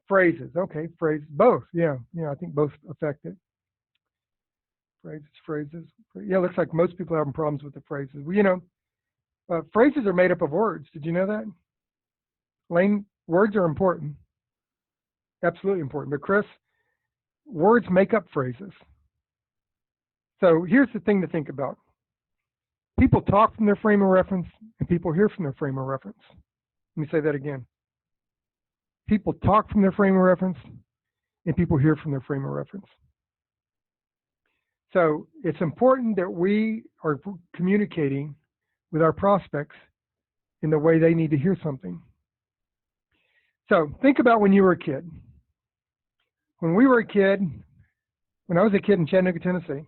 Phrases. Okay, phrases. Both. Yeah, I think both affect it. Phrases. Yeah, looks like most people are having problems with the phrases. Well, phrases are made up of words. Did you know that? Lane, words are important. Absolutely important. But Chris, words make up phrases. So here's the thing to think about. People talk from their frame of reference and people hear from their frame of reference. Let me say that again. People talk from their frame of reference and people hear from their frame of reference. So it's important that we are communicating with our prospects in the way they need to hear something. So think about when you were a kid. When we were a kid, when I was a kid in Chattanooga, Tennessee,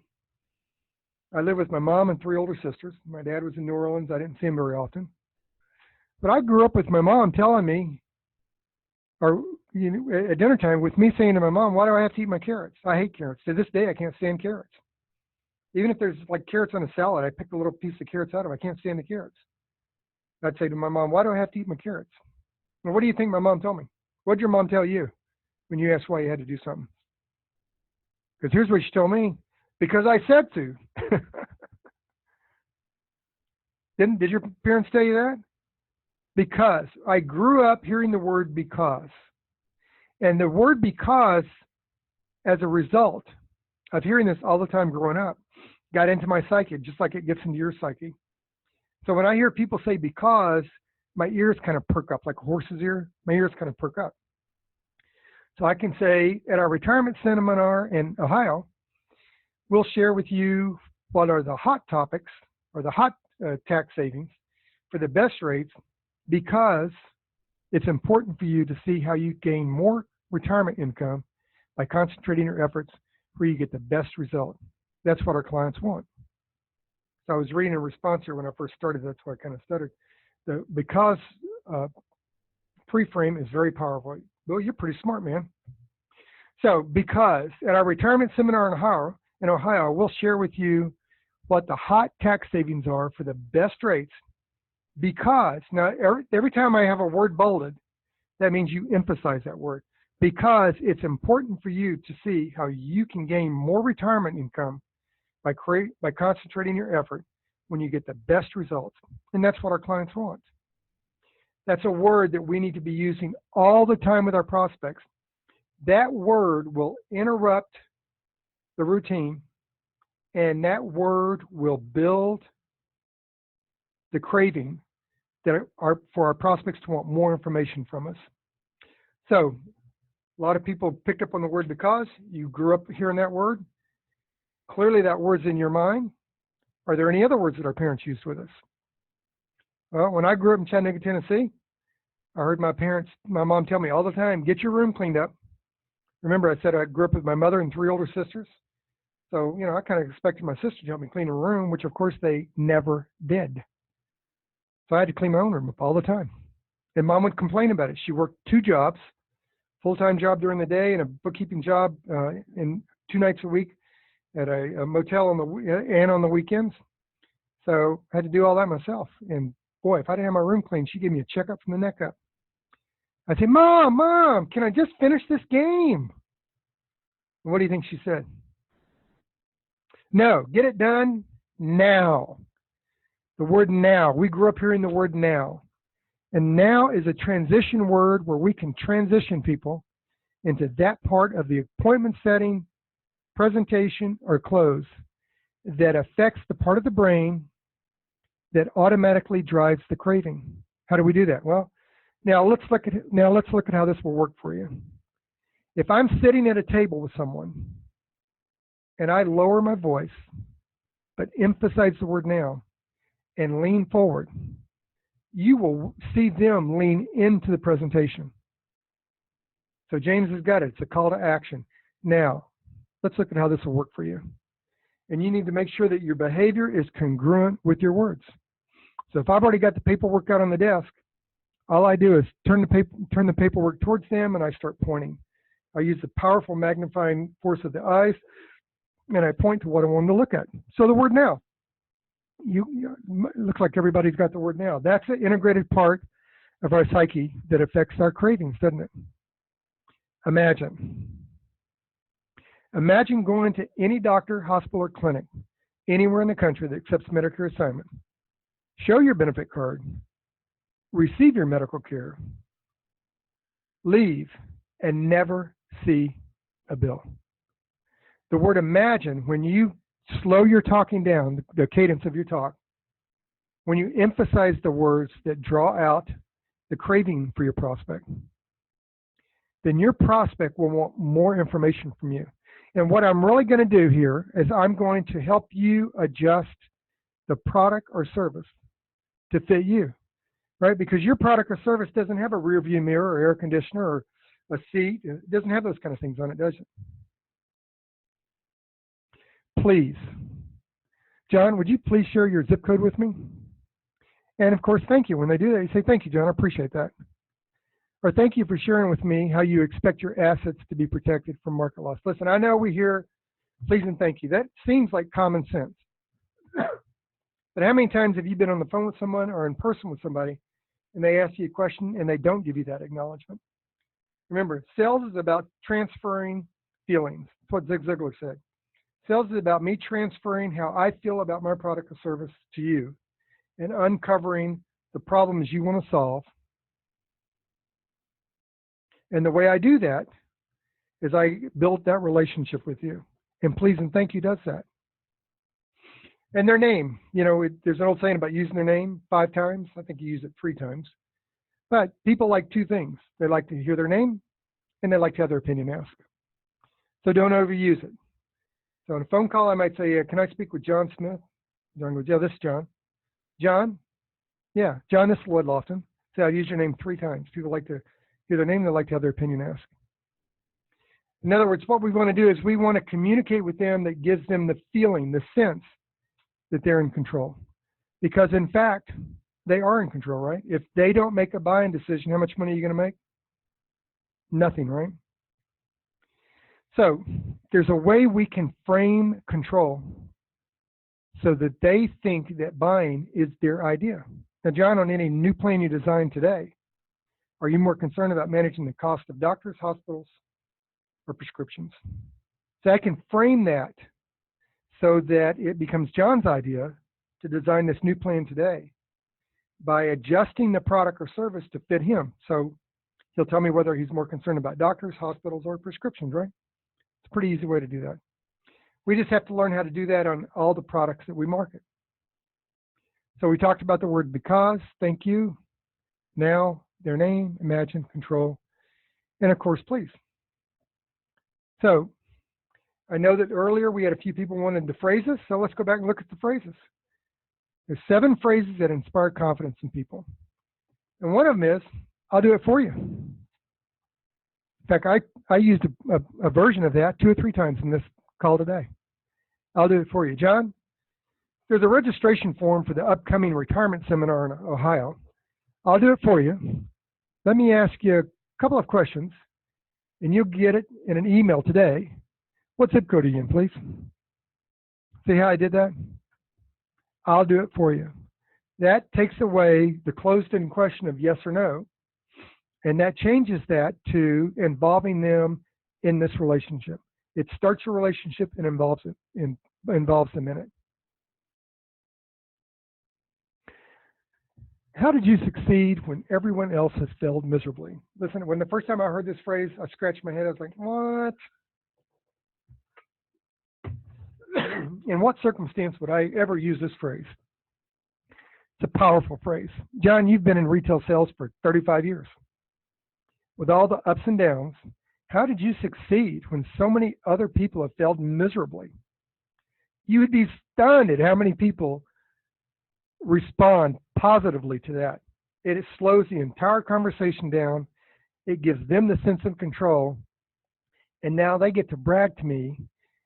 I lived with my mom and 3 older sisters. My dad was in New Orleans. I didn't see him very often. But I grew up with my mom telling me, or at dinner time, with me saying to my mom, why do I have to eat my carrots? I hate carrots. To this day, I can't stand carrots. Even if there's like carrots on a salad, I pick a little piece of carrots out of it. I can't stand the carrots. I'd say to my mom, why do I have to eat my carrots? Well, what do you think my mom told me? What did your mom tell you when you asked why you had to do something? Because here's what she told me. Because I said to. Did your parents tell you that? Because. I grew up hearing the word because. And the word because, as a result of hearing this all the time growing up, got into my psyche, just like it gets into your psyche. So when I hear people say because, my ears kind of perk up, like a horse's ear. My ears kind of perk up. So I can say at our retirement seminar in Ohio, we'll share with you what are the hot topics or the hot tax savings for the best rates because It's important for you to see how you gain more retirement income by concentrating your efforts where you get the best result. That's what our clients want. So I was reading a response here when I first started. That's why I kind of stuttered. The because pre-frame is very powerful. Well, you're pretty smart, man. So because at our retirement seminar in Ohio, we'll share with you what the hot tax savings are for the best rates. Because now every time I have a word bolded, that means you emphasize that word. Because it's important for you to see how you can gain more retirement income by concentrating your effort when you get the best results. And that's what our clients want. That's a word that we need to be using all the time with our prospects. That word will interrupt the routine, and that word will build the craving for our prospects to want more information from us. So a lot of people picked up on the word because. You grew up hearing that word. Clearly that word's in your mind. Are there any other words that our parents used with us? Well, when I grew up in Chattanooga, Tennessee, I heard my mom tell me all the time, get your room cleaned up. Remember, I said I grew up with my mother and 3 older sisters. So, I kind of expected my sister to help me clean her room, which of course they never did. So I had to clean my own room up all the time. And Mom would complain about it. She worked 2 jobs, full-time job during the day and a bookkeeping job in 2 nights a week at a motel on the weekends. So I had to do all that myself. And boy, if I didn't have my room clean, she gave me a checkup from the neck up. I'd say, Mom, can I just finish this game? And what do you think she said? No, get it done now. The word now. We grew up hearing the word now. And now is a transition word where we can transition people into that part of the appointment setting, presentation, or close that affects the part of the brain that automatically drives the craving. How do we do that? Well, now let's look at how this will work for you. If I'm sitting at a table with someone and I lower my voice, but emphasize the word now and lean forward, you will see them lean into the presentation. So James has got it. It's a call to action. Now, let's look at how this will work for you. And you need to make sure that your behavior is congruent with your words. So if I've already got the paperwork out on the desk, all I do is turn the paperwork towards them and I start pointing. I use the powerful magnifying force of the eyes and I point to what I want them to look at. So the word now. It looks like everybody's got the word now. That's an integrated part of our psyche that affects our cravings, doesn't it? Imagine going to any doctor, hospital, or clinic anywhere in the country that accepts Medicare assignment. Show your benefit card, receive your medical care, leave, and never see a bill. The word imagine, when you slow your talking down, the cadence of your talk, when you emphasize the words that draw out the craving for your prospect, then your prospect will want more information from you. And what I'm really going to do here is I'm going to help you adjust the product or service to fit you, right? Because your product or service doesn't have a rear view mirror or air conditioner or a seat. It doesn't have those kind of things on it, does it? Please. John, would you please share your zip code with me? And of course, thank you. When they do that, you say, thank you, John, I appreciate that. Or thank you for sharing with me how you expect your assets to be protected from market loss. Listen, I know we hear please and thank you. That seems like common sense. But how many times have you been on the phone with someone or in person with somebody and they ask you a question and they don't give you that acknowledgement? Remember, sales is about transferring feelings. That's what Zig Ziglar said. Sales is about me transferring how I feel about my product or service to you and uncovering the problems you want to solve. And the way I do that is I build that relationship with you. And please and thank you does that. And their name, there's an old saying about using their name 5 times. I think you use it 3 times. But people like 2 things. They like to hear their name and they like to have their opinion asked. So don't overuse it. So on a phone call, I might say, can I speak with John Smith? John goes, yeah, this is John. John? Yeah, John, this is Lloyd Lofton. Say, I'll use your name 3 times. People like to hear their name, they like to have their opinion asked. In other words, what we want to do is we want to communicate with them that gives them the feeling, the sense that they're in control. Because in fact, they are in control, right? If they don't make a buying decision, how much money are you going to make? Nothing, right? So there's a way we can frame control so that they think that buying is their idea. Now, John, on any new plan you design today, are you more concerned about managing the cost of doctors, hospitals, or prescriptions? So I can frame that so that it becomes John's idea to design this new plan today by adjusting the product or service to fit him. So he'll tell me whether he's more concerned about doctors, hospitals, or prescriptions, right? It's a pretty easy way to do that. We just have to learn how to do that on all the products that we market. So we talked about the word because, thank you, now, their name, imagine, control, and of course, please. So I know that earlier we had a few people wanted the phrases, so let's go back and look at the phrases. There's 7 phrases that inspire confidence in people. And one of them is, I'll do it for you. In fact, I used a version of that 2 or 3 times in this call today. I'll do it for you. John, there's a registration form for the upcoming retirement seminar in Ohio. I'll do it for you. Let me ask you a couple of questions, and you'll get it in an email today. What zip code are you in, please? See how I did that? I'll do it for you. That takes away the closed-in question of yes or no, and that changes that to involving them in this relationship. It starts a relationship and involves them in it. How did you succeed when everyone else has failed miserably? Listen, when the first time I heard this phrase, I scratched my head. I was like, what? In what circumstance would I ever use this phrase? It's a powerful phrase. John, you've been in retail sales for 35 years. With all the ups and downs, how did you succeed when so many other people have failed miserably? You would be stunned at how many people respond positively to that. It slows the entire conversation down. It gives them the sense of control. And now they get to brag to me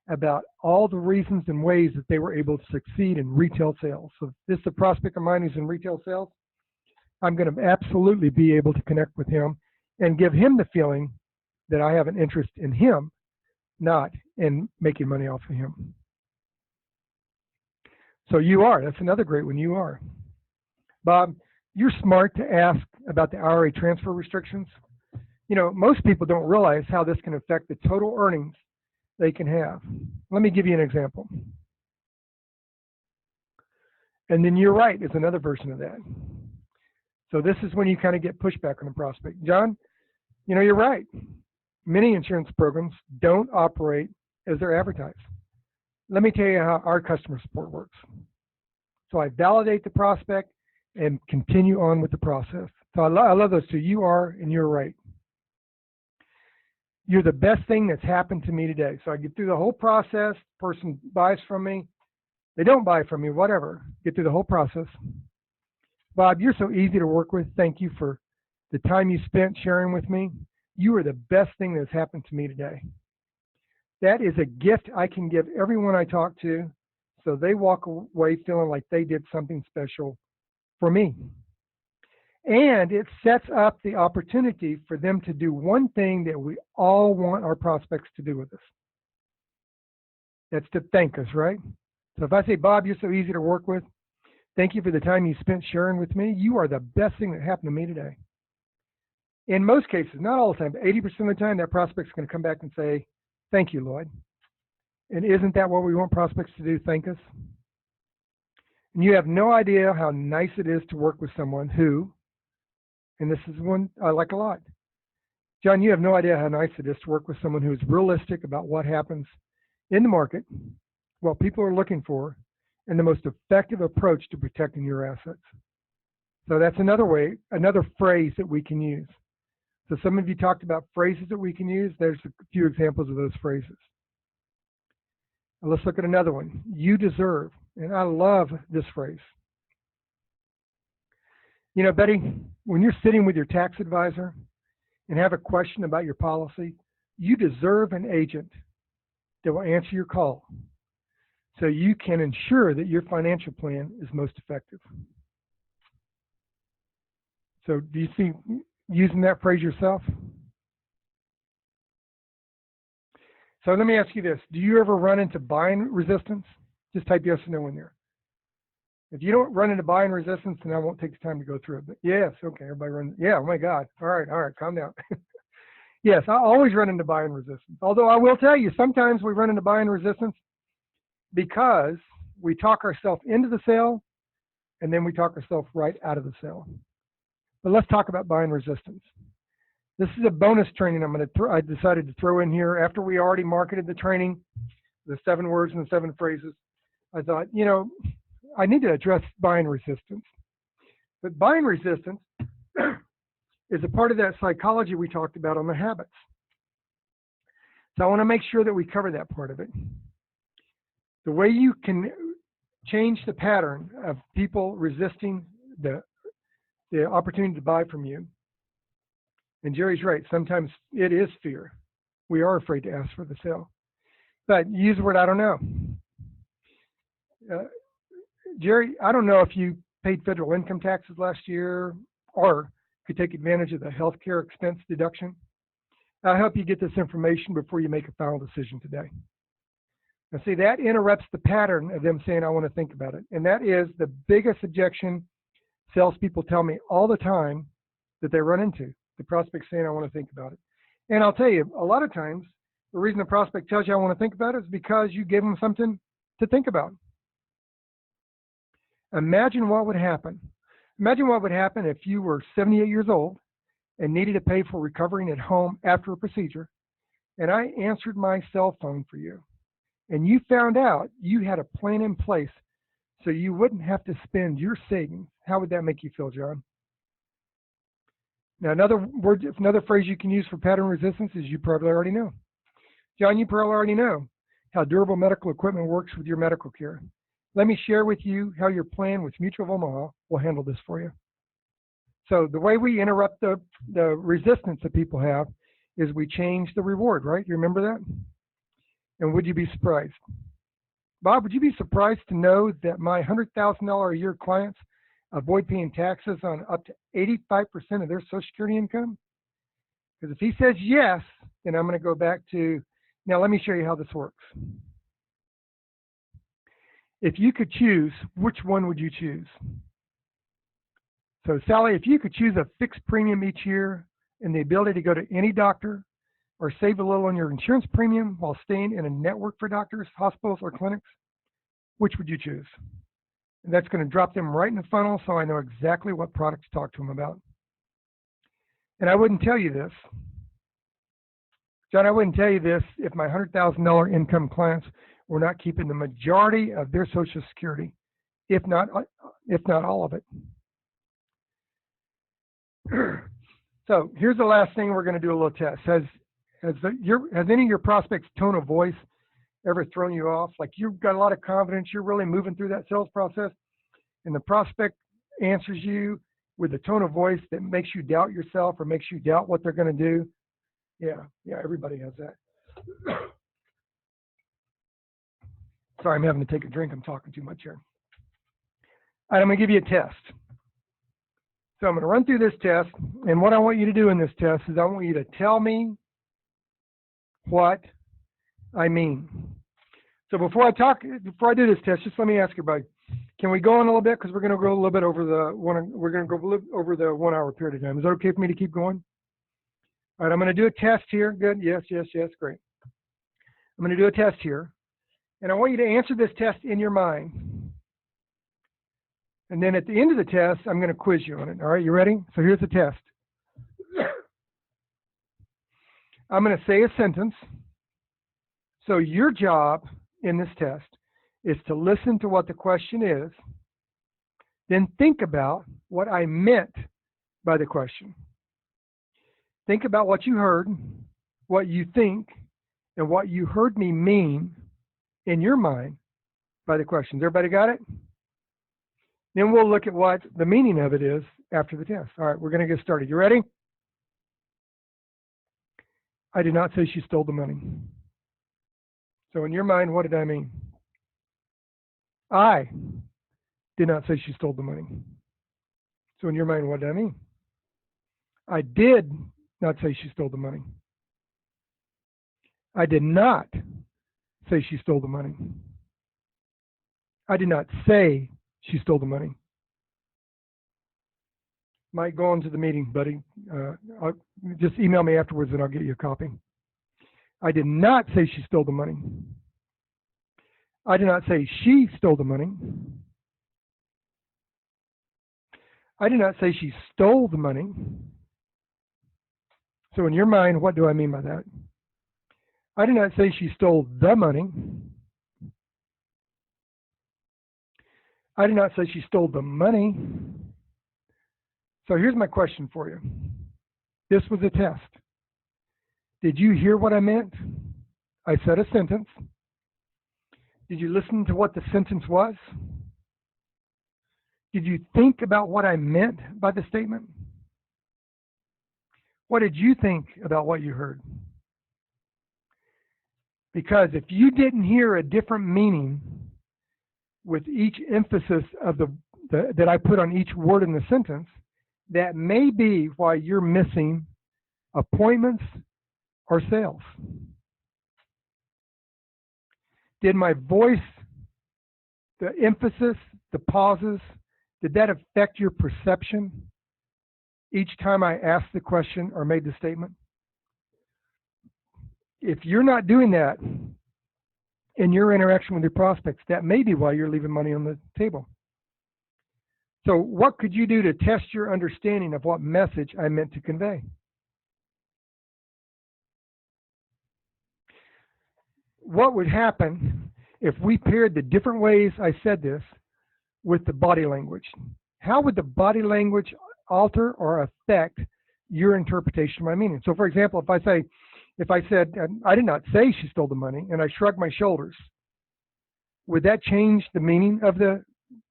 about all the reasons and ways that they were able to succeed in retail sales. So if this is a prospect of mine who's in retail sales, I'm going to absolutely be able to connect with him and give him the feeling that I have an interest in him, not in making money off of him. So you are. That's another great one. You are. Bob, you're smart to ask about the IRA transfer restrictions. You know, most people don't realize how this can affect the total earnings they can have. Let me give you an example. And then you're right is another version of that. So this is when you kind of get pushback on the prospect. John, you know, you're right. Many insurance programs don't operate as they're advertised. Let me tell you how our customer support works. So I validate the prospect and continue on with the process. So I love those two. You are and you're right. You're the best thing that's happened to me today. So I get through the whole process. Person buys from me. They don't buy from me, whatever. Get through the whole process. Bob, you're so easy to work with. Thank you for the time you spent sharing with me. You are the best thing that's happened to me today. That is a gift I can give everyone I talk to so they walk away feeling like they did something special for me. And it sets up the opportunity for them to do one thing that we all want our prospects to do with us. That's to thank us, right? So if I say, Bob, you're so easy to work with. Thank you for the time you spent sharing with me. You are the best thing that happened to me today. In most cases, not all the time, but 80% of the time, that prospect's going to come back and say, thank you, Lloyd. And isn't that what we want prospects to do? Thank us. And you have no idea how nice it is to work with someone who, and this is one I like a lot. John, you have no idea how nice it is to work with someone who is realistic about what happens in the market, what people are looking for, and the most effective approach to protecting your assets. So that's another way, another phrase that we can use. So some of you talked about phrases that we can use. There's a few examples of those phrases. Now let's look at another one. You deserve, and I love this phrase. You know, Betty, when you're sitting with your tax advisor and have a question about your policy, you deserve an agent that will answer your call so you can ensure that your financial plan is most effective. So do you see using that phrase yourself? So let me ask you this. Do you ever run into buying resistance? Just type yes or no in there. If you don't run into buying resistance, then I won't take the time to go through it. But yes, okay, everybody runs. Yeah, oh my God. All right, calm down. Yes, I always run into buying resistance. Although I will tell you, sometimes we run into buying resistance because we talk ourselves into the sale and then we talk ourselves right out of the sale. But let's talk about buying resistance. This is a bonus training I decided to throw in here after we already marketed the training, the 7 words and the 7 phrases. I thought, you know, I need to address buying resistance. But buying resistance is a part of that psychology we talked about on the habits. So I want to make sure that we cover that part of it. The way you can change the pattern of people resisting the opportunity to buy from you. And Jerry's right, sometimes it is fear. We are afraid to ask for the sale. But use the word, I don't know. Jerry, I don't know if you paid federal income taxes last year or could take advantage of the healthcare expense deduction. I'll help you get this information before you make a final decision today. Now see, that interrupts the pattern of them saying, I want to think about it. And that is the biggest objection salespeople tell me all the time that they run into. The prospect saying, I want to think about it. And I'll tell you, a lot of times, the reason the prospect tells you I want to think about it is because you give them something to think about. Imagine what would happen. Imagine what would happen if you were 78 years old and needed to pay for recovering at home after a procedure, and I answered my cell phone for you, and you found out you had a plan in place so you wouldn't have to spend your savings. How would that make you feel, John? Now, another phrase you can use for pattern resistance is you probably already know. John, you probably already know how durable medical equipment works with your medical care. Let me share with you how your plan with Mutual of Omaha will handle this for you. So the way we interrupt the resistance that people have is we change the reward, right? You remember that? And would you be surprised? Bob, would you be surprised to know that my $100,000 a year clients avoid paying taxes on up to 85% of their Social Security income? Because if he says yes, then I'm going to go back to, now let me show you how this works. If you could choose, which one would you choose? So Sally, if you could choose a fixed premium each year and the ability to go to any doctor or save a little on your insurance premium while staying in a network for doctors, hospitals, or clinics, which would you choose? And that's going to drop them right in the funnel so I know exactly what product to talk to them about. And I wouldn't tell you this. John, I wouldn't tell you this if my $100,000 income clients were not keeping the majority of their Social Security, if not all of it. So here's the last thing we're going to do a little test. Has any of your prospects' tone of voice ever thrown you off? Like you've got a lot of confidence, you're really moving through that sales process, and the prospect answers you with a tone of voice that makes you doubt yourself or makes you doubt what they're going to do. Yeah, everybody has that. Sorry, I'm having to take a drink. I'm talking too much here. All right, I'm going to give you a test. So I'm going to run through this test, and what I want you to do in this test is I want you to tell me what I mean. So before I do this test, just let me ask everybody, can we go on a little bit? Because we're going to go a little bit over the 1 hour period of time. Is that okay for me to keep going? All right, I'm going to do a test here. Good. Yes, great. I'm going to do a test here. And I want you to answer this test in your mind. And then at the end of the test, I'm going to quiz you on it. All right, you ready? So here's the test. I'm going to say a sentence. So your job in this test is to listen to what the question is, then think about what I meant by the question. Think about what you heard, what you think, and what you heard me mean in your mind by the questions. Everybody got it? Then we'll look at what the meaning of it is after the test. All right, we're going to get started. You ready? I did not say she stole the money. So in your mind, what did I mean? I did not say she stole the money. So in your mind, what did I mean? I did not say she stole the money. I did not say she stole the money. I did not say she stole the money. Mike, go on to the meeting, buddy. Just email me afterwards and I'll get you a copy. I did not say she stole the money. I did not say she stole the money. I did not say she stole the money. So in your mind, what do I mean by that? I did not say she stole the money. I did not say she stole the money. So here's my question for you. This was a test. Did you hear what I meant? I said a sentence. Did you listen to what the sentence was? Did you think about what I meant by the statement? What did you think about what you heard? Because if you didn't hear a different meaning with each emphasis of that I put on each word in the sentence, that may be why you're missing appointments or sales. Did my voice, the emphasis, the pauses, did that affect your perception each time I asked the question or made the statement? If you're not doing that in your interaction with your prospects, that may be why you're leaving money on the table. So what could you do to test your understanding of what message I meant to convey? What would happen if we paired the different ways I said this with the body language? How would the body language alter or affect your interpretation of my meaning? So for example, if I said, I did not say she stole the money, and I shrugged my shoulders, would that change the meaning of the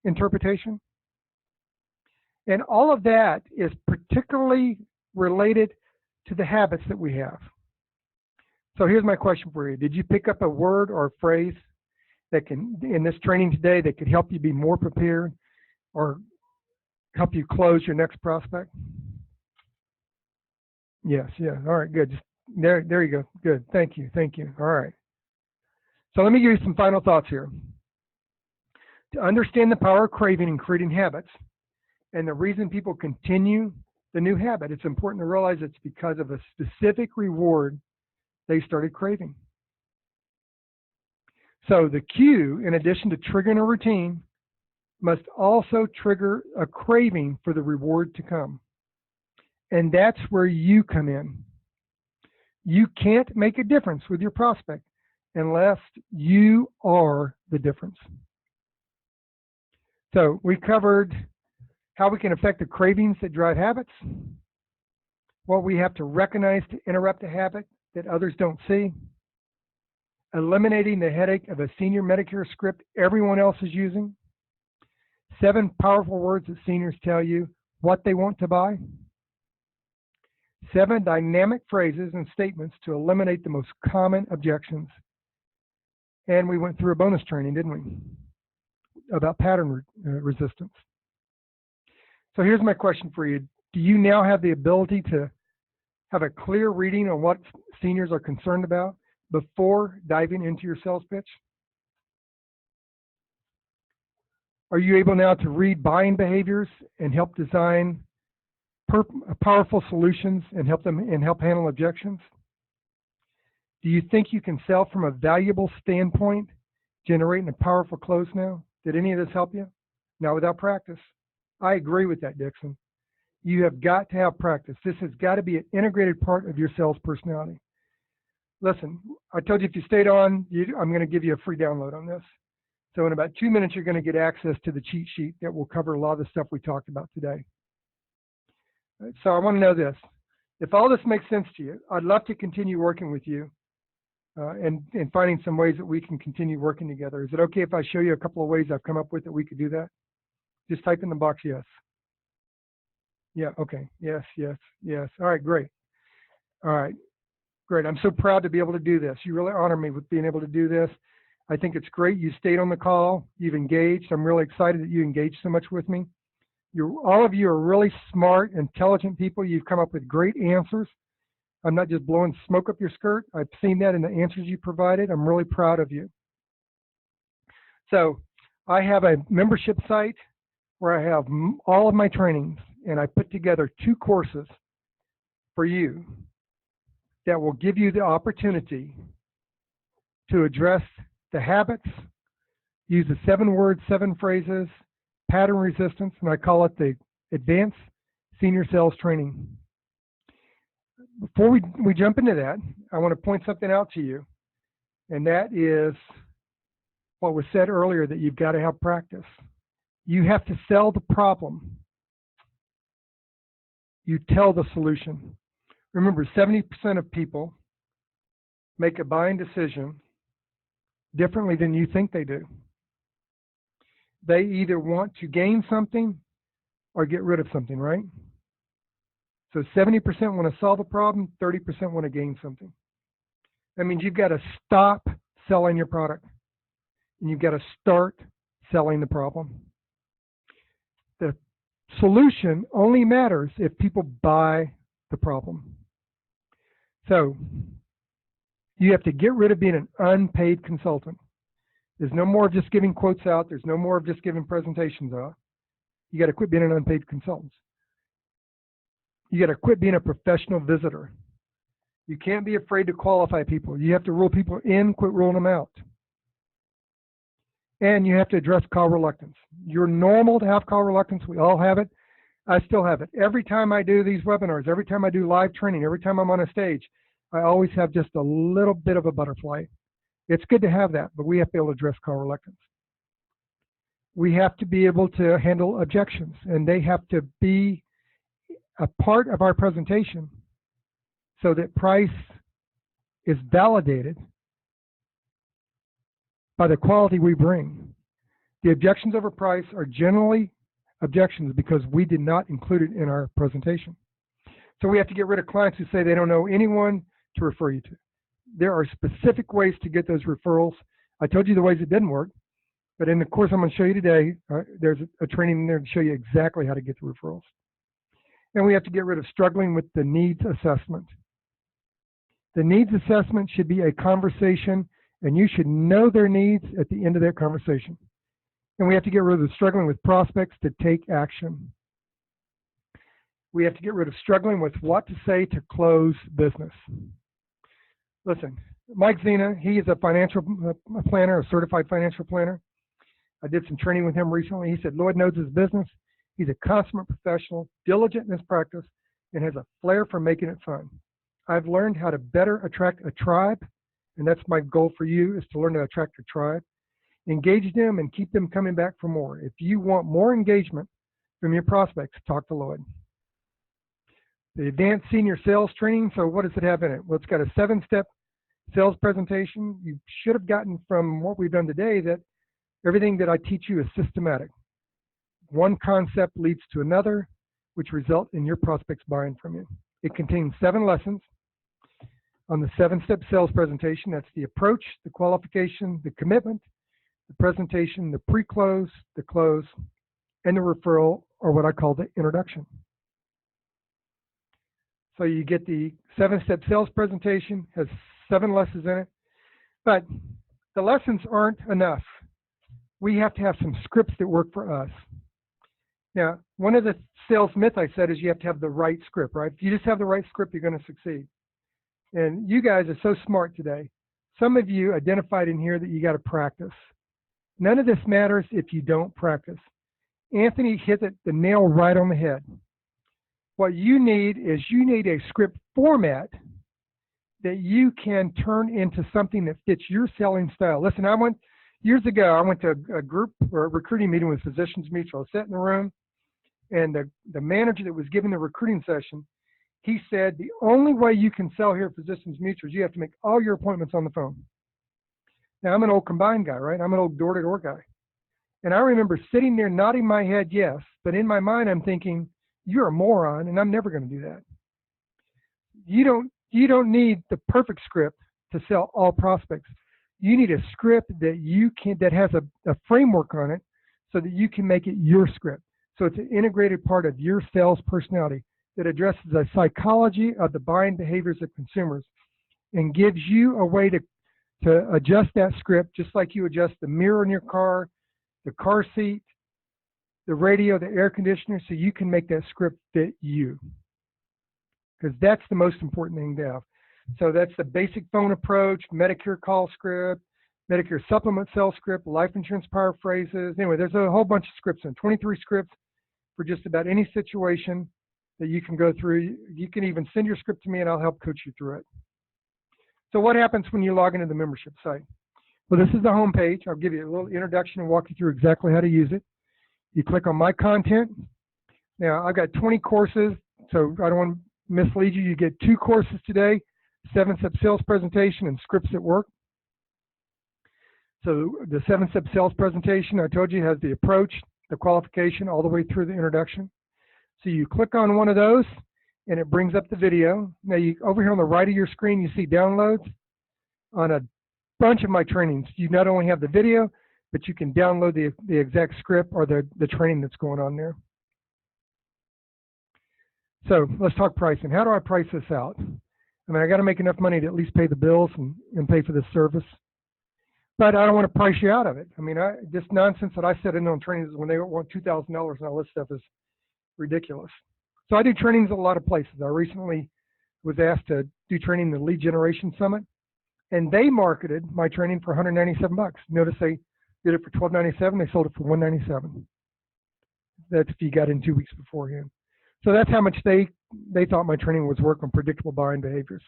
interpretation? And all of that is particularly related to the habits that we have. So here's my question for you. Did you pick up a word or a phrase that can, in this training today, that could help you be more prepared or help you close your next prospect? Yes, yeah. All right, good. Just there you go. Good. Thank you. All right. So let me give you some final thoughts here. To understand the power of craving and creating habits, and the reason people continue the new habit, it's important to realize it's because of a specific reward they started craving. So the cue, in addition to triggering a routine, must also trigger a craving for the reward to come. And that's where you come in. You can't make a difference with your prospect unless you are the difference. So we covered how we can affect the cravings that drive habits, what we have to recognize to interrupt a habit that others don't see, eliminating the headache of a senior Medicare script everyone else is using, 7 powerful words that seniors tell you what they want to buy, 7 dynamic phrases and statements to eliminate the most common objections. And we went through a bonus training, didn't we, about pattern resistance. So here's my question for you. Do you now have the ability to have a clear reading on what seniors are concerned about before diving into your sales pitch? Are you able now to read buying behaviors and help design powerful solutions and help handle objections? Do you think you can sell from a valuable standpoint, generating a powerful close now? Did any of this help you? Not without practice. I agree with that, Dixon. You have got to have practice. This has got to be an integrated part of your sales personality. Listen, I told you if you stayed on, I'm going to give you a free download on this. So in about 2 minutes, you're going to get access to the cheat sheet that will cover a lot of the stuff we talked about today. So I want to know this. If all this makes sense to you, I'd love to continue working with you and finding some ways that we can continue working together. Is it okay if I show you a couple of ways I've come up with that we could do that? Just type in the box yes. Yeah, okay. Yes, yes, yes. All right, great. All right, great. I'm so proud to be able to do this. You really honor me with being able to do this. I think it's great you stayed on the call. You've engaged. I'm really excited that you engaged so much with me. All of you are really smart, intelligent people. You've come up with great answers. I'm not just blowing smoke up your skirt. I've seen that in the answers you provided. I'm really proud of you. So I have a membership site where I have all of my trainings, and I put together 2 courses for you that will give you the opportunity to address the habits, use the 7 words, 7 phrases, pattern resistance, and I call it the Advanced Senior Sales Training. Before we jump into that, I want to point something out to you, and that is what was said earlier, that you've got to have practice. You have to sell the problem. You tell the solution. Remember, 70% of people make a buying decision differently than you think they do. They either want to gain something or get rid of something, right? So 70% want to solve a problem, 30% want to gain something. That means you've got to stop selling your product, and you've got to start selling the problem. The solution only matters if people buy the problem. So you have to get rid of being an unpaid consultant. There's no more of just giving quotes out. There's no more of just giving presentations out. You got to quit being an unpaid consultant. You got to quit being a professional visitor. You can't be afraid to qualify people. You have to rule people in, quit ruling them out. And you have to address call reluctance. You're normal to have call reluctance. We all have it. I still have it. Every time I do these webinars, every time I do live training, every time I'm on a stage, I always have just a little bit of a butterfly. It's good to have that, but we have to be able to address call reluctance. We have to be able to handle objections, and they have to be a part of our presentation so that price is validated by the quality we bring. The objections over price are generally objections because we did not include it in our presentation. So we have to get rid of clients who say they don't know anyone to refer you to. There are specific ways to get those referrals. I told you the ways it didn't work, but in the course I'm going to show you today, there's a training in there to show you exactly how to get the referrals. And we have to get rid of struggling with the needs assessment. The needs assessment should be a conversation, and you should know their needs at the end of that conversation. And we have to get rid of the struggling with prospects to take action. We have to get rid of struggling with what to say to close business. Listen, Mike Zena, he is a financial planner, a certified financial planner. I did some training with him recently. He said Lloyd knows his business. He's a consummate professional, diligent in his practice, and has a flair for making it fun. I've learned how to better attract a tribe, and that's my goal for you, is to learn to attract a tribe. Engage them and keep them coming back for more. If you want more engagement from your prospects, talk to Lloyd. The Advanced Senior Sales Training, so what does it have in it? Well, it's got a 7-step sales presentation. You should have gotten from what we've done today that everything that I teach you is systematic. One concept leads to another, which result in your prospects buying from you. It contains 7 lessons on the 7-step sales presentation. That's the approach, the qualification, the commitment, the presentation, the pre-close, the close, and the referral, or what I call the introduction. So you get the 7-step sales presentation, has 7 lessons in it, but the lessons aren't enough. We have to have some scripts that work for us. Now, one of the sales myths I said is you have to have the right script, right? If you just have the right script, you're going to succeed. And you guys are so smart today. Some of you identified in here that you got to practice. None of this matters if you don't practice. Anthony hit the nail right on the head. What you need is you need a script format that you can turn into something that fits your selling style. Listen, years ago, I went to a group or a recruiting meeting with Physicians Mutual. I sat in the room, and the manager that was giving the recruiting session, he said, the only way you can sell here at Physicians Mutual is you have to make all your appointments on the phone. Now, I'm an old combined guy, right? I'm an old door-to-door guy. And I remember sitting there nodding my head yes, but in my mind I'm thinking, you're a moron and I'm never going to do that. You don't need the perfect script to sell all prospects. You need a script that has a framework on it so that you can make it your script. So it's an integrated part of your sales personality that addresses the psychology of the buying behaviors of consumers and gives you a way to adjust that script just like you adjust the mirror in your car, the car seat, the radio, the air conditioner, so you can make that script fit you. Because that's the most important thing to have. So that's the basic phone approach, Medicare call script, Medicare supplement sales script, life insurance power phrases. Anyway, there's a whole bunch of scripts and 23 scripts for just about any situation that you can go through. You can even send your script to me and I'll help coach you through it. So what happens when you log into the membership site? Well, this is the home page. I'll give you a little introduction and walk you through exactly how to use it. You click on My Content. Now, I've got 20 courses, so I don't want to mislead you. You get 2 courses today, 7-Step Sales Presentation and Scripts at Work. So the 7-Step Sales Presentation, I told you, has the approach, the qualification, all the way through the introduction. So you click on one of those, and it brings up the video. Now, over here on the right of your screen, you see downloads. On a bunch of my trainings, you not only have the video, but you can download the exact script or the training that's going on there. So let's talk pricing. How do I price this out? I mean, I got to make enough money to at least pay the bills and pay for this service. But I don't want to price you out of it. I mean, this nonsense that I set in on trainings when they want $2,000 and all this stuff is ridiculous. So I do trainings at a lot of places. I recently was asked to do training in the Lead Generation Summit, and they marketed my training for $197. Notice they did it for $12.97. They sold it for $197. That's if you got in 2 weeks beforehand. So that's how much they thought my training was worth on predictable buying behaviors.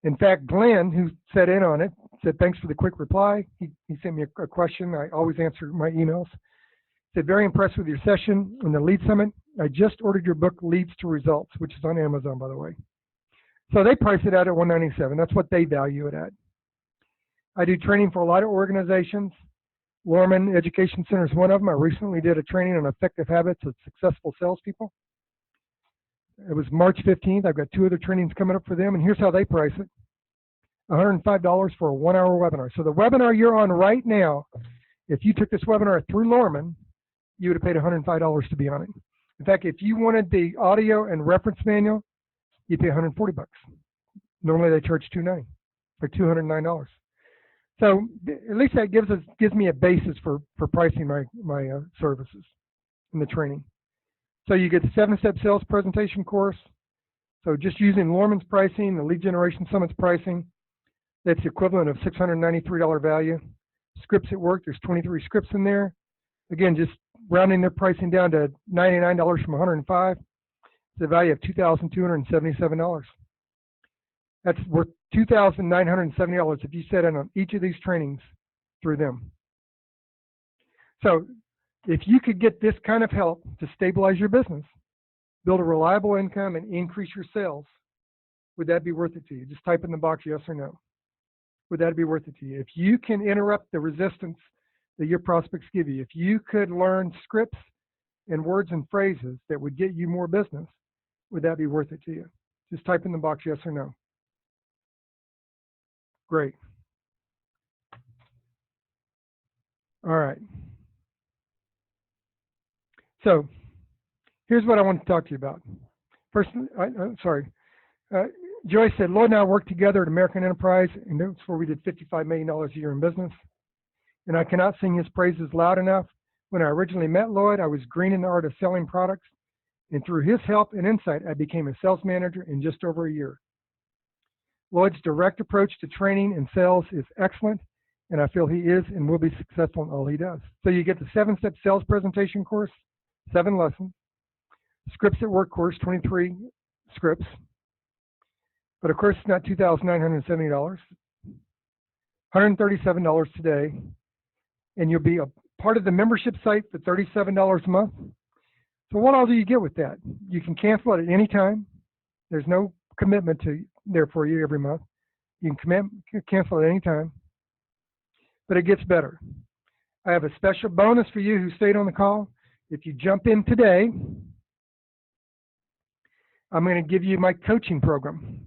In fact, Glenn, who sat in on it, said, thanks for the quick reply. He sent me a question. I always answer my emails. Said, very impressed with your session in the Lead Summit. I just ordered your book, Leads to Results, which is on Amazon, by the way. So they price it out at $197. That's what they value it at. I do training for a lot of organizations. Lorman Education Center is one of them. I recently did a training on effective habits of successful salespeople. It was March 15th. I've got 2 other trainings coming up for them, and here's how they price it. $105 for a 1-hour webinar. So the webinar you're on right now, if you took this webinar through Lorman, you would have paid $105 to be on it. In fact, if you wanted the audio and reference manual, you'd pay $140. Normally they charge $290 or $209. So at least that gives me a basis for pricing my services in the training. So you get the 7-Step Sales Presentation course. So just using Lorman's pricing, the Lead Generation Summit's pricing, that's the equivalent of $693 value. Scripts at Work, there's 23 scripts in there. Again, just rounding their pricing down to $99 from $105. It's a value of $2,277. That's worth $2,970 if you set in on each of these trainings through them. So if you could get this kind of help to stabilize your business, build a reliable income, and increase your sales, would that be worth it to you? Just type in the box yes or no. Would that be worth it to you? If you can interrupt the resistance that your prospects give you, if you could learn scripts and words and phrases that would get you more business, would that be worth it to you? Just type in the box yes or no. Great. All right. So here's what I want to talk to you about. First, Joyce said, Lloyd and I worked together at American Enterprise, and that's where we did $55 million a year in business. And I cannot sing his praises loud enough. When I originally met Lloyd, I was green in the art of selling products. And through his help and insight, I became a sales manager in just over a year. Lloyd's direct approach to training and sales is excellent, and I feel he is and will be successful in all he does. So you get the 7-Step Sales Presentation course, 7 lessons, Scripts at Work course, 23 scripts. But of course, it's not $2,970, $137 today, and you'll be a part of the membership site for $37 a month. So what all do you get with that? You can cancel it at any time. There's no commitment there for you every month. You can cancel at any time. But it gets better. I have a special bonus for you who stayed on the call. If you jump in today, I'm going to give you my coaching program.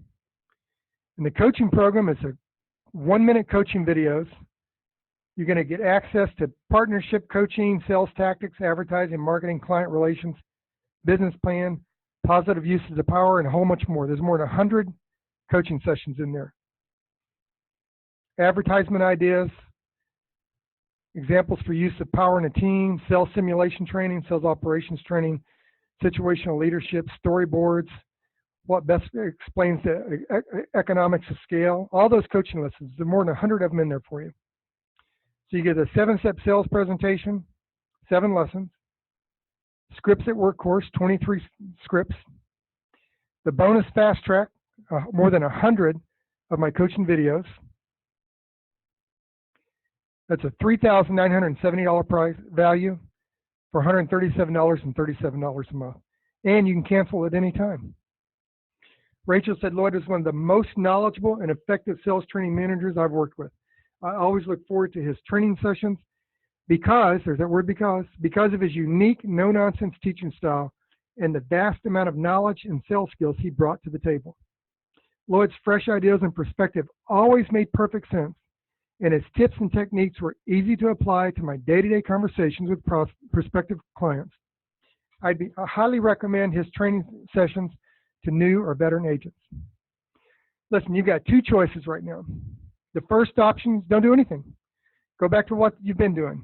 And the coaching program is a 1-minute coaching videos. You're going to get access to partnership coaching, sales tactics, advertising, marketing, client relations, business plan, positive uses of power, and a whole bunch more. There's more than 100 coaching sessions in there. Advertisement ideas, examples for use of power in a team, sales simulation training, sales operations training, situational leadership, storyboards, what best explains the economics of scale, all those coaching lessons. There are more than 100 of them in there for you. So you get a 7-step sales presentation, 7 lessons, Scripts at Work course, 23 scripts, the bonus fast track, more than 100 of my coaching videos. That's a $3,970 price value for $137.37 a month. And you can cancel at any time. Rachel said Lloyd is one of the most knowledgeable and effective sales training managers I've worked with. I always look forward to his training sessions because, there's that word because of his unique, no-nonsense teaching style and the vast amount of knowledge and sales skills he brought to the table. Lloyd's fresh ideas and perspective always made perfect sense, and his tips and techniques were easy to apply to my day-to-day conversations with prospective clients. I highly recommend his training sessions to new or veteran agents. Listen, you've got 2 choices right now. The first option is don't do anything. Go back to what you've been doing.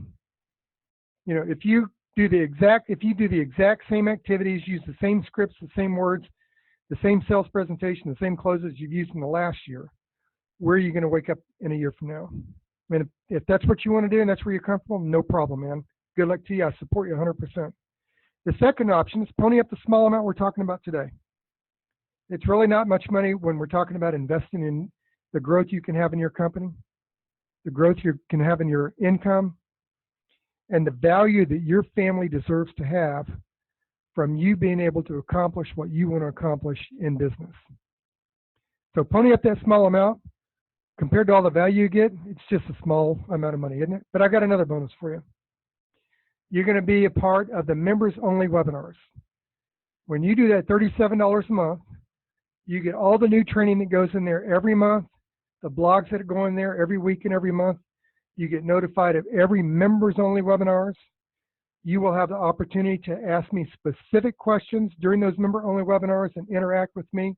You know, if you do the exact same activities, use the same scripts, the same words, the same sales presentation, the same closes you've used in the last year, where are you going to wake up in a year from now? I mean, if that's what you want to do and that's where you're comfortable, no problem, man. Good luck to you. I support you 100%. The second option is pony up the small amount we're talking about today. It's really not much money when we're talking about investing in the growth you can have in your company, the growth you can have in your income, and the value that your family deserves to have from you being able to accomplish what you want to accomplish in business. So pony up that small amount. Compared to all the value you get, it's just a small amount of money, isn't it? But I got another bonus for you. You're going to be a part of the members-only webinars. When you do that $37 a month, you get all the new training that goes in there every month, the blogs that go in there every week and every month. You get notified of every members-only webinars. You will have the opportunity to ask me specific questions during those member-only webinars and interact with me.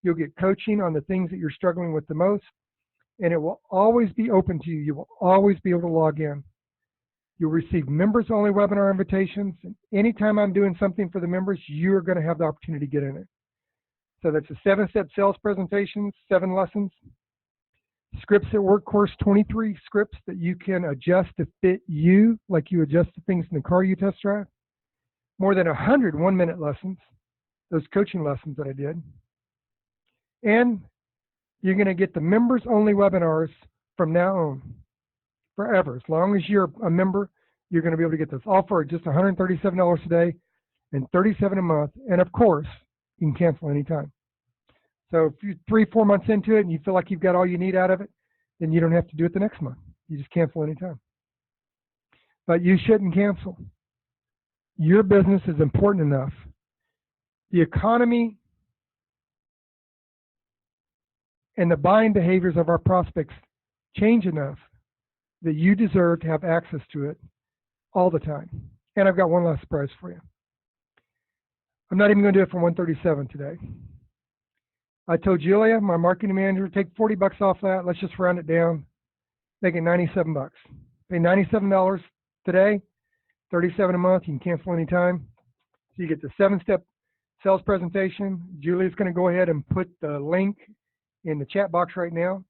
You'll get coaching on the things that you're struggling with the most, and it will always be open to you. You will always be able to log in. You'll receive members-only webinar invitations, and anytime I'm doing something for the members, you're going to have the opportunity to get in it. So that's a 7-step sales presentation, 7 lessons, Scripts at Work course, 23 scripts that you can adjust to fit you, like you adjust the things in the car you test drive. More than 100 1-minute lessons, those coaching lessons that I did. And you're going to get the members-only webinars from now on, forever. As long as you're a member, you're going to be able to get this, all for just $137 a day and $37 a month. And of course, you can cancel anytime. So if you're 3-4 months into it and you feel like you've got all you need out of it, then you don't have to do it the next month. You just cancel anytime. But you shouldn't cancel. Your business is important enough. The economy and the buying behaviors of our prospects change enough that you deserve to have access to it all the time. And I've got one last surprise for you. I'm not even going to do it for $137 today. I told Julia, my marketing manager, take $40 off that. Let's just round it down. Make it $97. Pay $97 today, $37 a month. You can cancel anytime. So you get the 7-step sales presentation. Julia's going to go ahead and put the link in the chat box right now.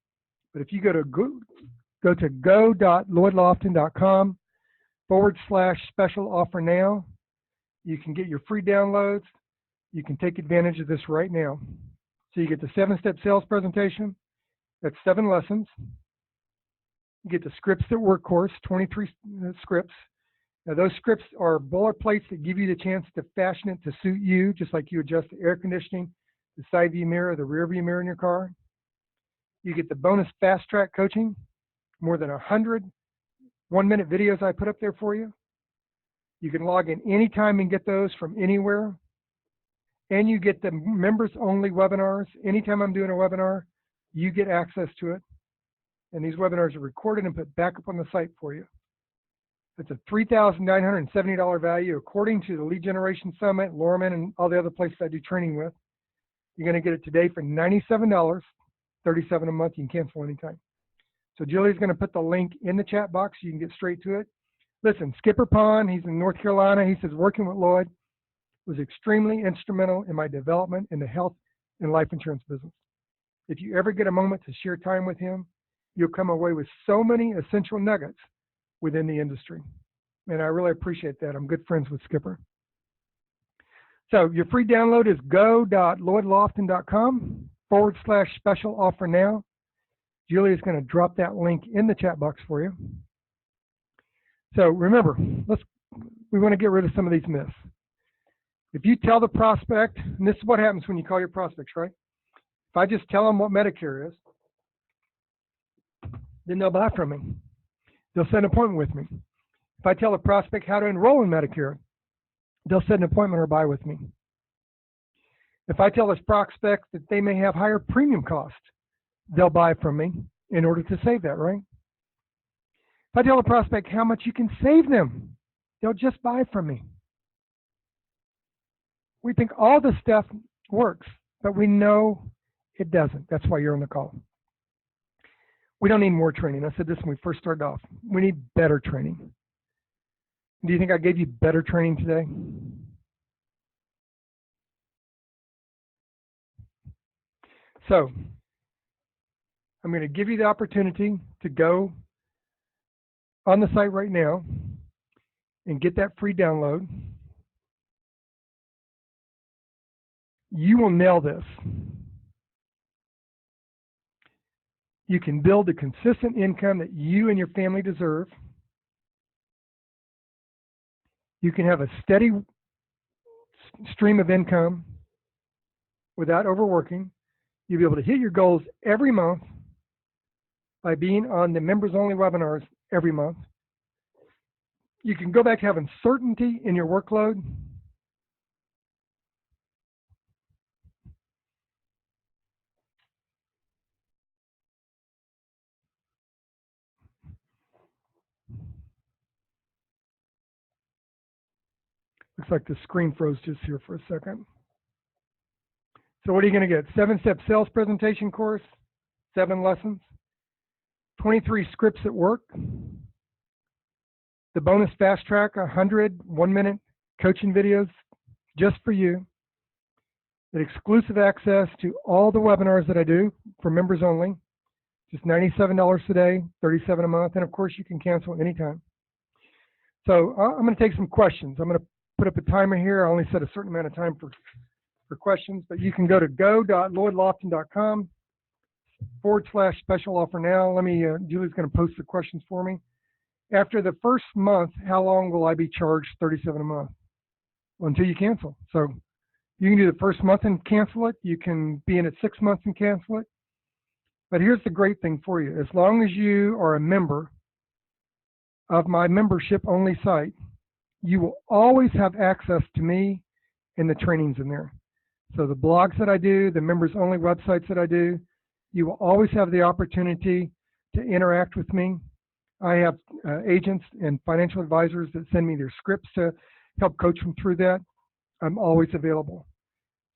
But if you go to go.lloydlofton.com/special offer now, you can get your free downloads. You can take advantage of this right now. So you get the 7-step sales presentation. That's 7 lessons. You get the Scripts at Work course, 23 scripts. Now those scripts are boilerplates that give you the chance to fashion it to suit you, just like you adjust the air conditioning, the side view mirror, the rear view mirror in your car. You get the bonus fast track coaching, more than 100 1-minute videos I put up there for you. You can log in anytime and get those from anywhere. And you get the members-only webinars. Anytime I'm doing a webinar, you get access to it. And these webinars are recorded and put back up on the site for you. It's a $3,970 value according to the Lead Generation Summit, Lorman, and all the other places I do training with. You're going to get it today for $97, $37 a month. You can cancel anytime. So Julie's going to put the link in the chat box so you can get straight to it. Listen, Skipper Pond, he's in North Carolina. He says working with Lloyd was extremely instrumental in my development in the health and life insurance business. If you ever get a moment to share time with him, you'll come away with so many essential nuggets within the industry. And I really appreciate that. I'm good friends with Skipper. So your free download is go.lloydlofton.com/special offer now. Julie is going to drop that link in the chat box for you. So remember, we want to get rid of some of these myths. If you tell the prospect, and this is what happens when you call your prospects, right? If I just tell them what Medicare is, then they'll buy from me. They'll set an appointment with me. If I tell a prospect how to enroll in Medicare, they'll set an appointment or buy with me. If I tell this prospect that they may have higher premium costs, they'll buy from me in order to save that, right? If I tell a prospect how much you can save them, they'll just buy from me. We think all this stuff works, but we know it doesn't. That's why you're on the call. We don't need more training. I said this when we first started off. We need better training. Do you think I gave you better training today? So I'm going to give you the opportunity to go on the site right now and get that free download. You will nail this. You can build the consistent income that you and your family deserve. You can have a steady stream of income without overworking. You'll be able to hit your goals every month by being on the members-only webinars every month. You can go back to having certainty in your workload. Looks like the screen froze just here for a second. So what are you going to get? 7-step sales presentation course, 7 lessons, 23 scripts at work, the bonus fast track, 100 1-minute coaching videos just for you, that exclusive access to all the webinars that I do for members only, just $97 today, $37 a month, and of course you can cancel anytime. So I'm going to take some questions. I'm going to put up a timer here. I only set a certain amount of time for questions, but you can go to go.lloydlofton.com/special offer now. Julie's going to post the questions for me. After the first month, how long will I be charged $37 a month? Well, until you cancel. So you can do the first month and cancel it. You can be in it 6 months and cancel it. But here's the great thing for you. As long as you are a member of my membership only site, you will always have access to me and the trainings in there. So the blogs that I do, the members only websites that I do, you will always have the opportunity to interact with me. I have agents and financial advisors that send me their scripts to help coach them through that. I'm always available.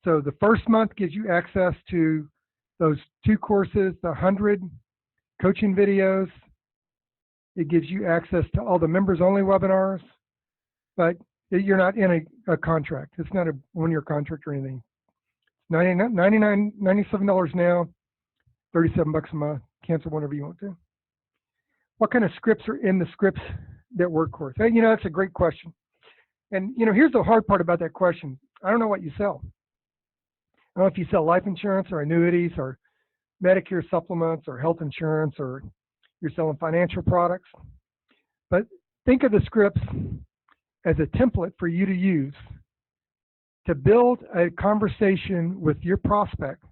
So the first month gives you access to those 2 courses, the 100 coaching videos. It gives you access to all the members only webinars, but you're not in a contract. It's not a 1-year contract or anything. $97 now, $37 a month. Cancel whenever you want to. What kind of scripts are in the scripts that work course? Hey, that's a great question. And here's the hard part about that question. I don't know what you sell. I don't know if you sell life insurance or annuities or Medicare supplements or health insurance or you're selling financial products. But think of the scripts as a template for you to use to build a conversation with your prospect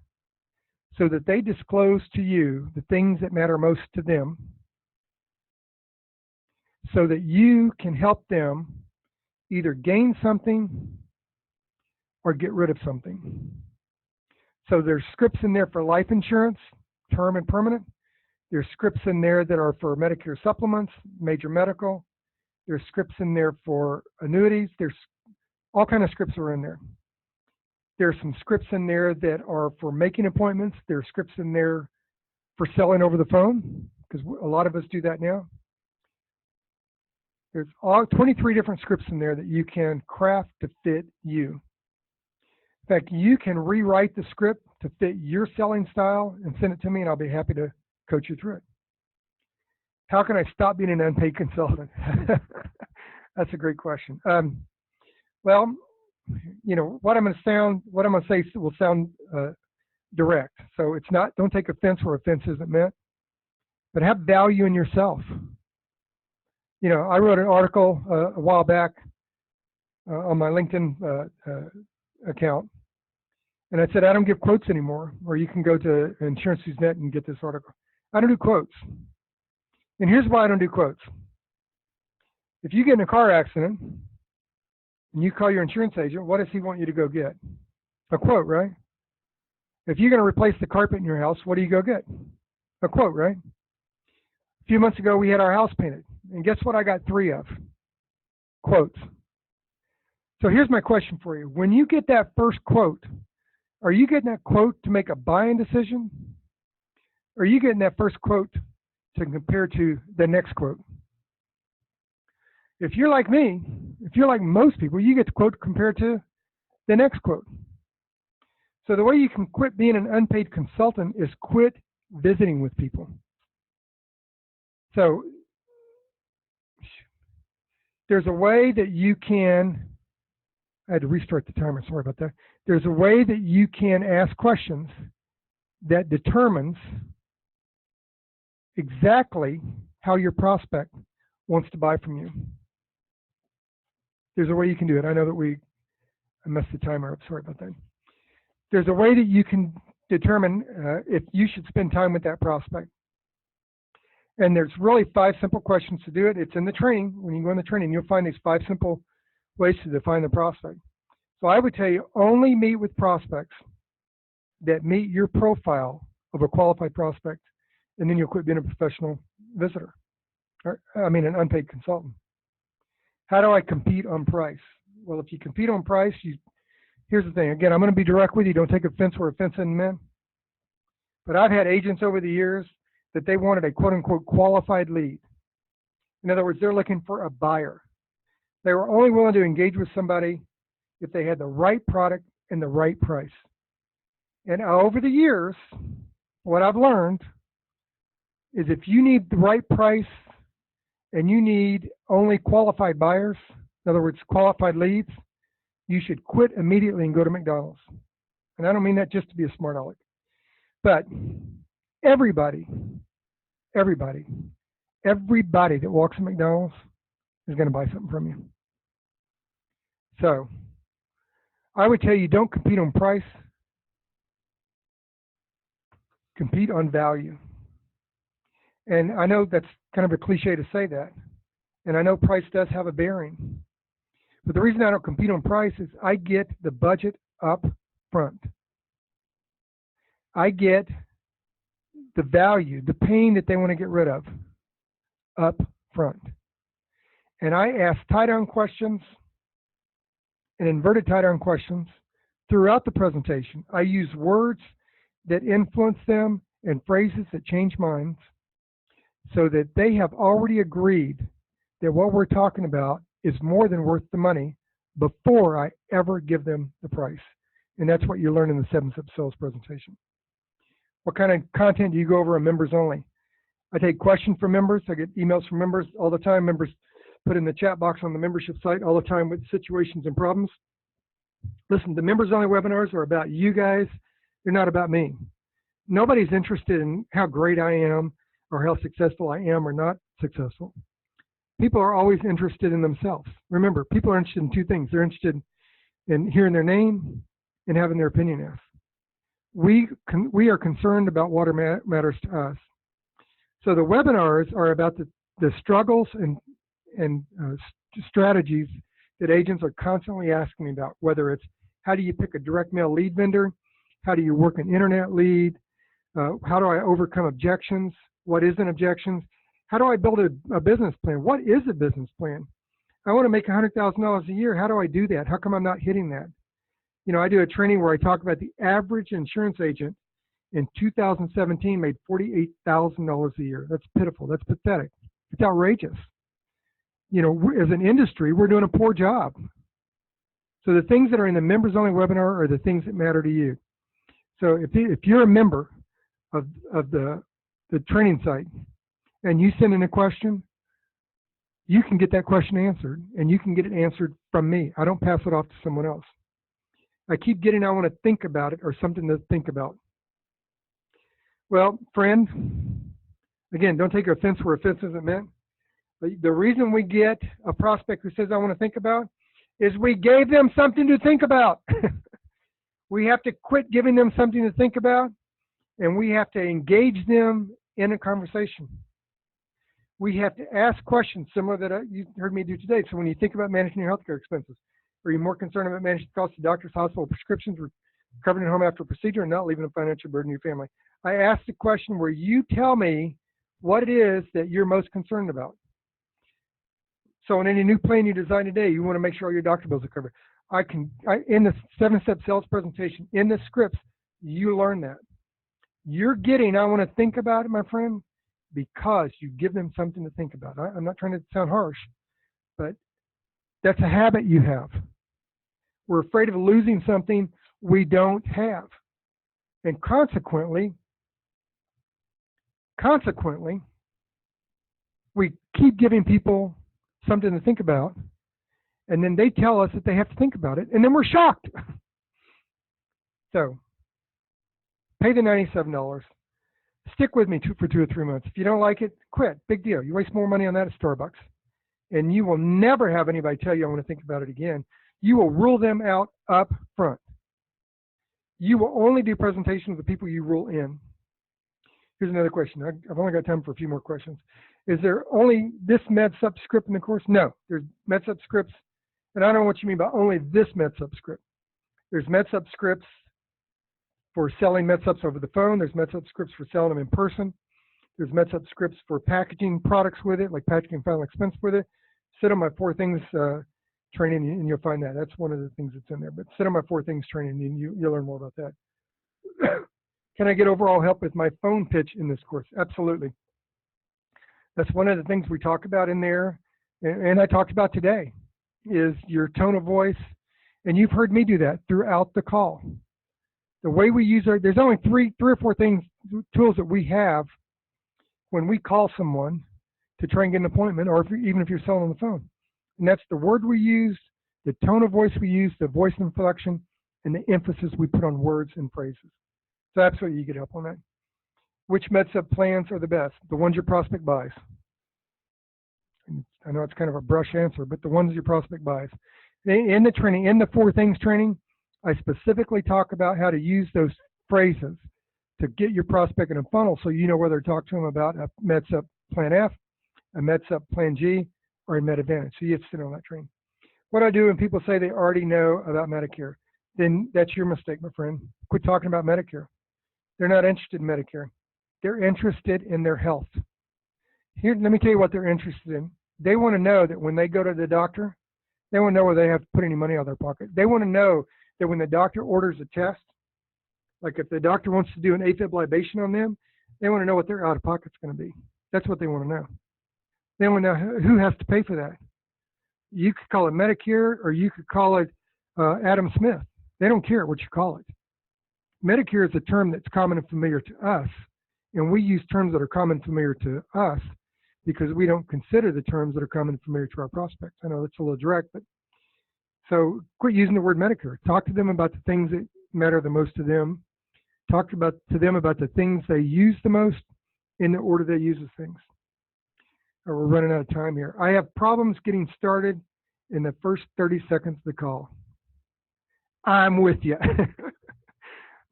so that they disclose to you the things that matter most to them, so that you can help them either gain something or get rid of something. So there's scripts in there for life insurance, term and permanent. There's scripts in there that are for Medicare supplements, major medical. There's scripts in there for annuities. There's all kinds of scripts are in there. There's some scripts in there that are for making appointments. There's scripts in there for selling over the phone, because a lot of us do that now. There's 23 different scripts in there that you can craft to fit you. In fact, you can rewrite the script to fit your selling style and send it to me, and I'll be happy to coach you through it. How can I stop being an unpaid consultant? That's a great question. Well, you know, what I'm going to say will sound direct. So it's not, don't take offense where offense isn't meant, but have value in yourself. You know, I wrote an article a while back on my LinkedIn account, and I said, I don't give quotes anymore, or you can go to InsuranceNewsNet and get this article. I don't do quotes. And here's why I don't do quotes. If you get in a car accident and you call your insurance agent, what does he want you to go get? A quote, right? If you're going to replace the carpet in your house, what do you go get? A quote, right? A few months ago, we had our house painted. And guess what I got 3 of? Quotes. So here's my question for you. When you get that first quote, are you getting that quote to make a buying decision? Or are you getting that first quote to compare to the next quote? If you're like me, if you're like most people, you get the quote compared to the next quote. So the way you can quit being an unpaid consultant is quit visiting with people. So there's a way that you can, I had to restart the timer, sorry about that. There's a way that you can ask questions that determines exactly how your prospect wants to buy from you. There's a way you can do it. I know that I messed the timer up, sorry about that. There's a way that you can determine if you should spend time with that prospect. And there's really 5 simple questions to do it. It's in the training. When you go in the training, you'll find these 5 simple ways to define the prospect. So I would tell you, only meet with prospects that meet your profile of a qualified prospect, and then you'll quit being a professional visitor. An unpaid consultant. How do I compete on price? Well, if you compete on price, here's the thing. Again, I'm going to be direct with you. Don't take offense where offense isn't meant. But I've had agents over the years that they wanted a quote-unquote qualified lead. In other words, they're looking for a buyer. They were only willing to engage with somebody if they had the right product and the right price. And over the years, what I've learned is if you need the right price and you need only qualified buyers, in other words, qualified leads, you should quit immediately and go to McDonald's. And I don't mean that just to be a smart aleck. But everybody that walks in McDonald's is going to buy something from you. So I would tell you, don't compete on price. Compete on value. And I know that's kind of a cliche to say that. And I know price does have a bearing. But the reason I don't compete on price is I get the budget up front. I get the value, the pain that they want to get rid of up front. And I ask tie-down questions and inverted tie-down questions throughout the presentation. I use words that influence them and phrases that change minds so that they have already agreed that what we're talking about is more than worth the money before I ever give them the price. And that's what you learn in the 7-Step Sales presentation. What kind of content do you go over on members only? I take questions from members. I get emails from members all the time. Members put in the chat box on the membership site all the time with situations and problems. Listen, the members only webinars are about you guys. They're not about me. Nobody's interested in how great I am or how successful I am or not successful. People are always interested in themselves. Remember, people are interested in 2 things. They're interested in hearing their name and having their opinion asked. We are concerned about what matters to us. So the webinars are about the struggles and strategies that agents are constantly asking me about, whether it's how do you pick a direct mail lead vendor, how do you work an internet lead, how do I overcome objections, what is an objection, how do I build a business plan, what is a business plan? I want to make $100,000 a year. How do I do that? How come I'm not hitting that? You know, I do a training where I talk about the average insurance agent in 2017 made $48,000 a year. That's pitiful. That's pathetic. It's outrageous. You know, as an industry, we're doing a poor job. So the things that are in the members only webinar are the things that matter to you. So if you're a member of the training site and you send in a question, you can get that question answered, and you can get it answered from me. I don't pass it off to someone else. I keep getting, I want to think about it, or something to think about. Well, friend, again, don't take offense where offense isn't meant. But the reason we get a prospect who says, I want to think about, is we gave them something to think about. We have to quit giving them something to think about, and we have to engage them in a conversation. We have to ask questions similar that you heard me do today. So when you think about managing your healthcare expenses, are you more concerned about managing the cost of doctors, hospital prescriptions, recovering at home after a procedure, and not leaving a financial burden to your family? I ask the question where you tell me what it is that you're most concerned about. So in any new plan you design today, you want to make sure all your doctor bills are covered. In the 7-step sales presentation, in the scripts, you learn that. You're getting, I want to think about it, my friend, because you give them something to think about. I'm not trying to sound harsh, but that's a habit you have. We're afraid of losing something we don't have. And consequently, we keep giving people something to think about, and then they tell us that they have to think about it, and then we're shocked. So, pay the $97. Stick with me for 2 or 3 months. If you don't like it, quit. Big deal. You waste more money on that at Starbucks. And you will never have anybody tell you, I want to think about it again. You will rule them out up front. You will only do presentations with the people you rule in. Here's another question. I've only got time for a few more questions. Is there only this MedSup script in the course? No. There's MedSup scripts, and I don't know what you mean by only this MedSup script. There's MedSup scripts for selling MedSups over the phone. There's MedSup scripts for selling them in person. There's MedSup scripts for packaging products with it, like packaging final expense with it. Sit on my 4 things training, and you'll find that. That's one of the things that's in there. But sit on my 4 things training, and you'll learn more about that. Can I get overall help with my phone pitch in this course? Absolutely. That's one of the things we talk about in there, and I talked about today, is your tone of voice. And you've heard me do that throughout the call. The way we use there's only three or four tools that we have when we call someone to try and get an appointment, or even if you're selling on the phone. And that's the word we use, the tone of voice we use, the voice inflection, and the emphasis we put on words and phrases. So absolutely you get help on that. Which MedSup plans are the best? The ones your prospect buys. And I know it's kind of a brush answer, but the ones your prospect buys. In the training, in the 4 things training, I specifically talk about how to use those phrases to get your prospect in a funnel so you know whether to talk to them about a MedSup Plan F, a MedSup Plan G, or a MedAdvantage. So you have to sit on that training. What I do when people say they already know about Medicare, then that's your mistake, my friend. Quit talking about Medicare. They're not interested in Medicare. They're interested in their health. Here, let me tell you what they're interested in. They want to know that when they go to the doctor, they want to know whether they have to put any money out of their pocket. They want to know that when the doctor orders a test, like if the doctor wants to do an AFib libation on them, they want to know what their out-of-pocket's going to be. That's what they want to know. They want to know who has to pay for that. You could call it Medicare, or you could call it Adam Smith. They don't care what you call it. Medicare is a term that's common and familiar to us, and we use terms that are common and familiar to us because we don't consider the terms that are common and familiar to our prospects. I know that's a little direct, but so quit using the word Medicare. Talk to them about the things that matter the most to them. Talk to them about the things they use the most in the order they use the things. We're running out of time here. I have problems getting started in the first 30 seconds of the call. I'm with you.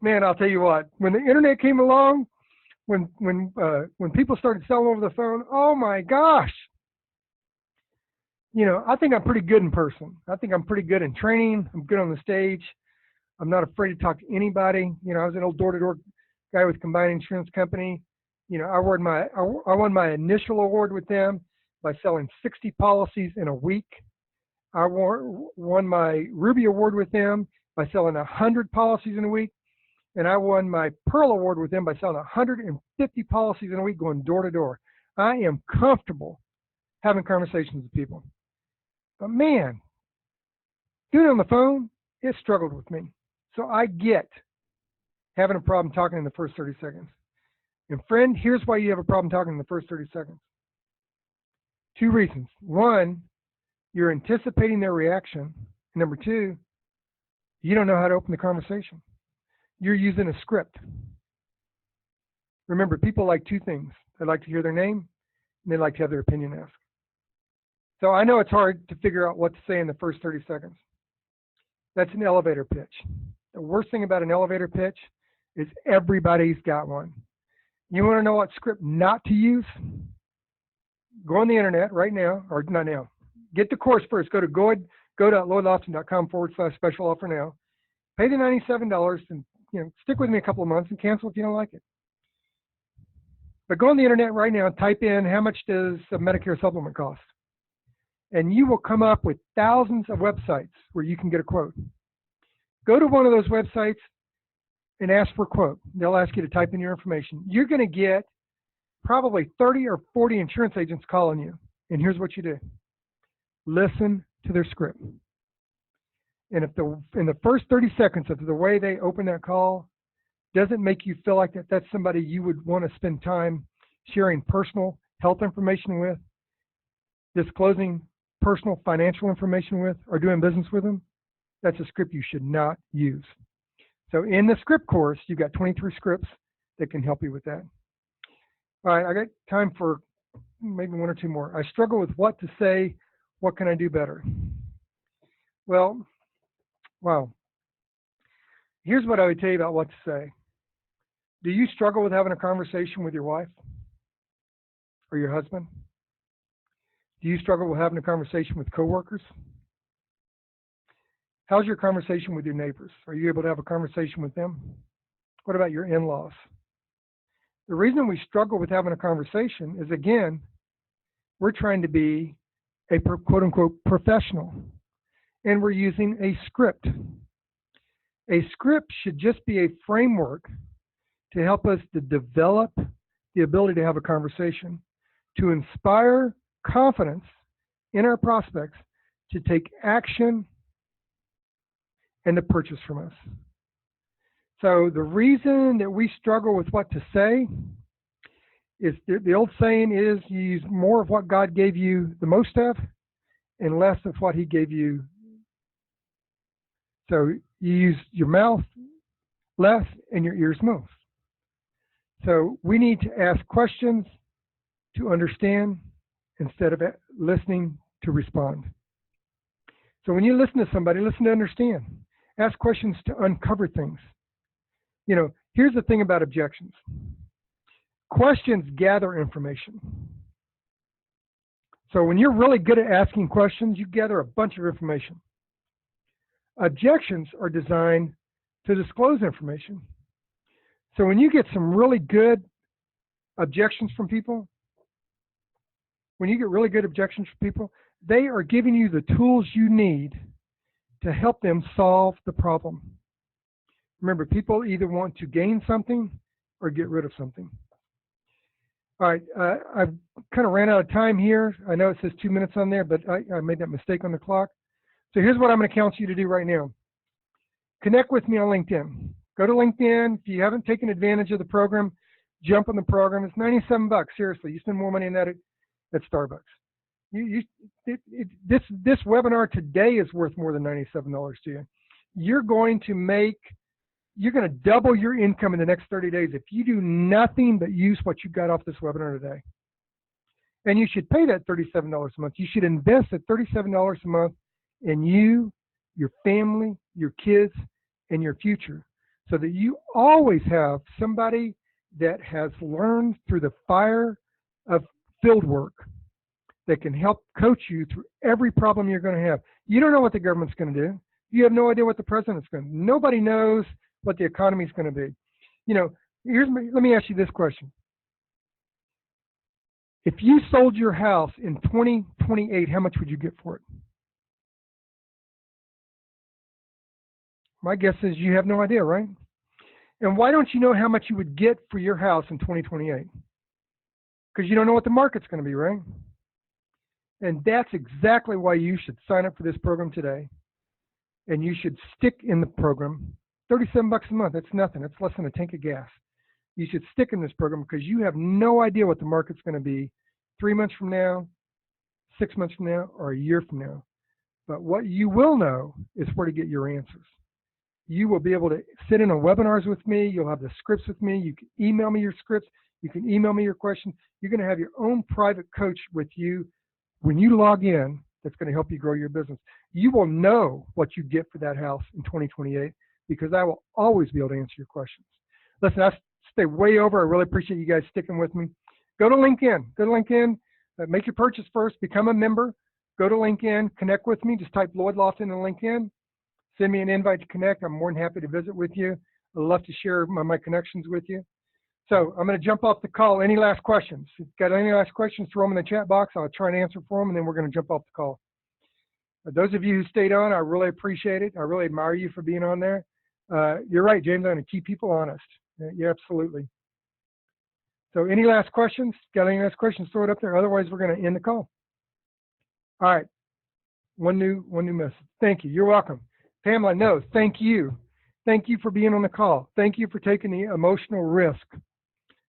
Man, I'll tell you what, when the internet came along, when people started selling over the phone, oh my gosh. I think I'm pretty good in person. I think I'm pretty good in training. I'm good on the stage. I'm not afraid to talk to anybody. I was an old door-to-door guy with Combined Insurance Company. I won my initial award with them by selling 60 policies in a week. I won my Ruby Award with them by selling 100 policies in a week. And I won my Pearl Award with them by selling 150 policies in a week going door to door. I am comfortable having conversations with people. But man, doing it on the phone, it struggled with me. So I get having a problem talking in the first 30 seconds. And friend, here's why you have a problem talking in the first 30 seconds. 2 reasons. 1, you're anticipating their reaction. Number 2, you don't know how to open the conversation. You're using a script. Remember, people like 2 things. They like to hear their name, and they like to have their opinion asked. So I know it's hard to figure out what to say in the first 30 seconds. That's an elevator pitch. The worst thing about an elevator pitch is everybody's got one. You want to know what script not to use? Go on the internet right now, or not now. Get the course first. Go to lloydlawson.com/special offer now. Pay the $97 and stick with me a couple of months and cancel if you don't like it. But go on the internet right now and type in how much does a Medicare supplement cost? And you will come up with thousands of websites where you can get a quote. Go to one of those websites and ask for a quote. They'll ask you to type in your information. You're going to get probably 30 or 40 insurance agents calling you. And here's what you do. Listen to their script. And if in the first 30 seconds of the way they open that call doesn't make you feel like that's somebody you would want to spend time sharing personal health information with, disclosing personal financial information with, or doing business with them, that's a script you should not use. So in the script course, you've got 23 scripts that can help you with that. All right, I got time for maybe 1 or 2 more. I struggle with what to say. What can I do better? Well, wow. Here's what I would tell you about what to say. Do you struggle with having a conversation with your wife or your husband? Do you struggle with having a conversation with coworkers? How's your conversation with your neighbors? Are you able to have a conversation with them? What about your in-laws? The reason we struggle with having a conversation is, again, we're trying to be a quote-unquote professional, and we're using a script. A script should just be a framework to help us to develop the ability to have a conversation, to inspire confidence in our prospects to take action and to purchase from us. So the reason that we struggle with what to say is the old saying is you use more of what God gave you the most of and less of what he gave you. So you use your mouth less and your ears most. So we need to ask questions to understand instead of listening to respond. So when you listen to somebody, listen to understand. Ask questions to uncover things. Here's the thing about objections. Questions gather information. So when you're really good at asking questions, you gather a bunch of information. Objections are designed to disclose information. So when you get some really good objections from people, they are giving you the tools you need to help them solve the problem. Remember, people either want to gain something or get rid of something. All right, I've kind of ran out of time here. I know it says 2 minutes on there, but I made that mistake on the clock. So here's what I'm going to counsel you to do right now. Connect with me on LinkedIn. Go to LinkedIn. If you haven't taken advantage of the program, jump on the program. It's $97. Seriously, you spend more money on that at Starbucks. This webinar today is worth more than $97 to you. You're going to double your income in the next 30 days if you do nothing but use what you got off this webinar today. And you should pay that $37 a month. You should invest that $37 a month in you, your family, your kids, and your future, so that you always have somebody that has learned through the fire of field work that can help coach you through every problem you're going to have. You don't know what the government's going to do. You have no idea what the president's going to do. Nobody knows what the economy is going to be. You know, let me ask you this question. If you sold your house in 2028, how much would you get for it? My guess is you have no idea, right? And why don't you know how much you would get for your house in 2028? Because you don't know what the market's going to be, right? And that's exactly why you should sign up for this program today. And you should stick in the program. $37 a month, that's nothing. It's less than a tank of gas. You should stick in this program because you have no idea what the market's going to be 3 months from now, 6 months from now, or a year from now. But what you will know is where to get your answers. You will be able to sit in on webinars with me. You'll have the scripts with me. You can email me your scripts. You can email me your questions. You're going to have your own private coach with you when you log in that's going to help you grow your business. You will know what you get for that house in 2028 because I will always be able to answer your questions. Listen, I stay way over. I really appreciate you guys sticking with me. Go to LinkedIn. Go to LinkedIn. Make your purchase first. Become a member. Go to LinkedIn. Connect with me. Just type Lloyd Lofton in LinkedIn. Send me an invite to connect. I'm more than happy to visit with you. I'd love to share my connections with you. So I'm going to jump off the call. Any last questions? If you've got any last questions, throw them in the chat box. I'll try and answer for them, and then we're going to jump off the call. Those of you who stayed on, I really appreciate it. I really admire you for being on there. You're right, James. I'm going to keep people honest. Yeah, absolutely. So any last questions? Got any last questions? Throw it up there. Otherwise, we're going to end the call. All right. One new message. Thank you. You're welcome. Pamela, no, thank you. Thank you for being on the call. Thank you for taking the emotional risk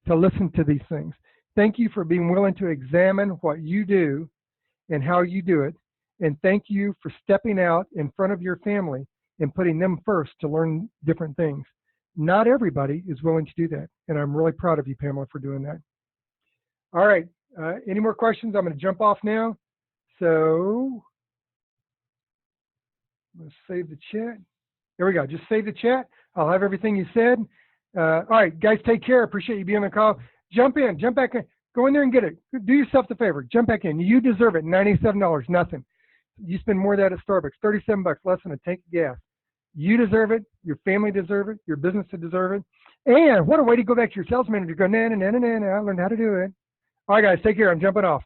to listen to these things. Thank you for being willing to examine what you do and how you do it. And thank you for stepping out in front of your family and putting them first to learn different things. Not everybody is willing to do that. And I'm really proud of you, Pamela, for doing that. All right. Any more questions? I'm going to jump off now. So let's save the chat. There we go. Just save the chat. I'll have everything you said. All right, guys, take care. Appreciate you being on the call. Jump in. Jump back in. Go in there and get it. Do yourself the favor. Jump back in. You deserve it. $97, nothing. You spend more of that at Starbucks. $37, less than a tank of gas. You deserve it. Your family deserve it. Your business deserve it. And what a way to go back to your sales manager. Go, nah, nah, nah, nah, nah. I learned how to do it. All right, guys, take care. I'm jumping off.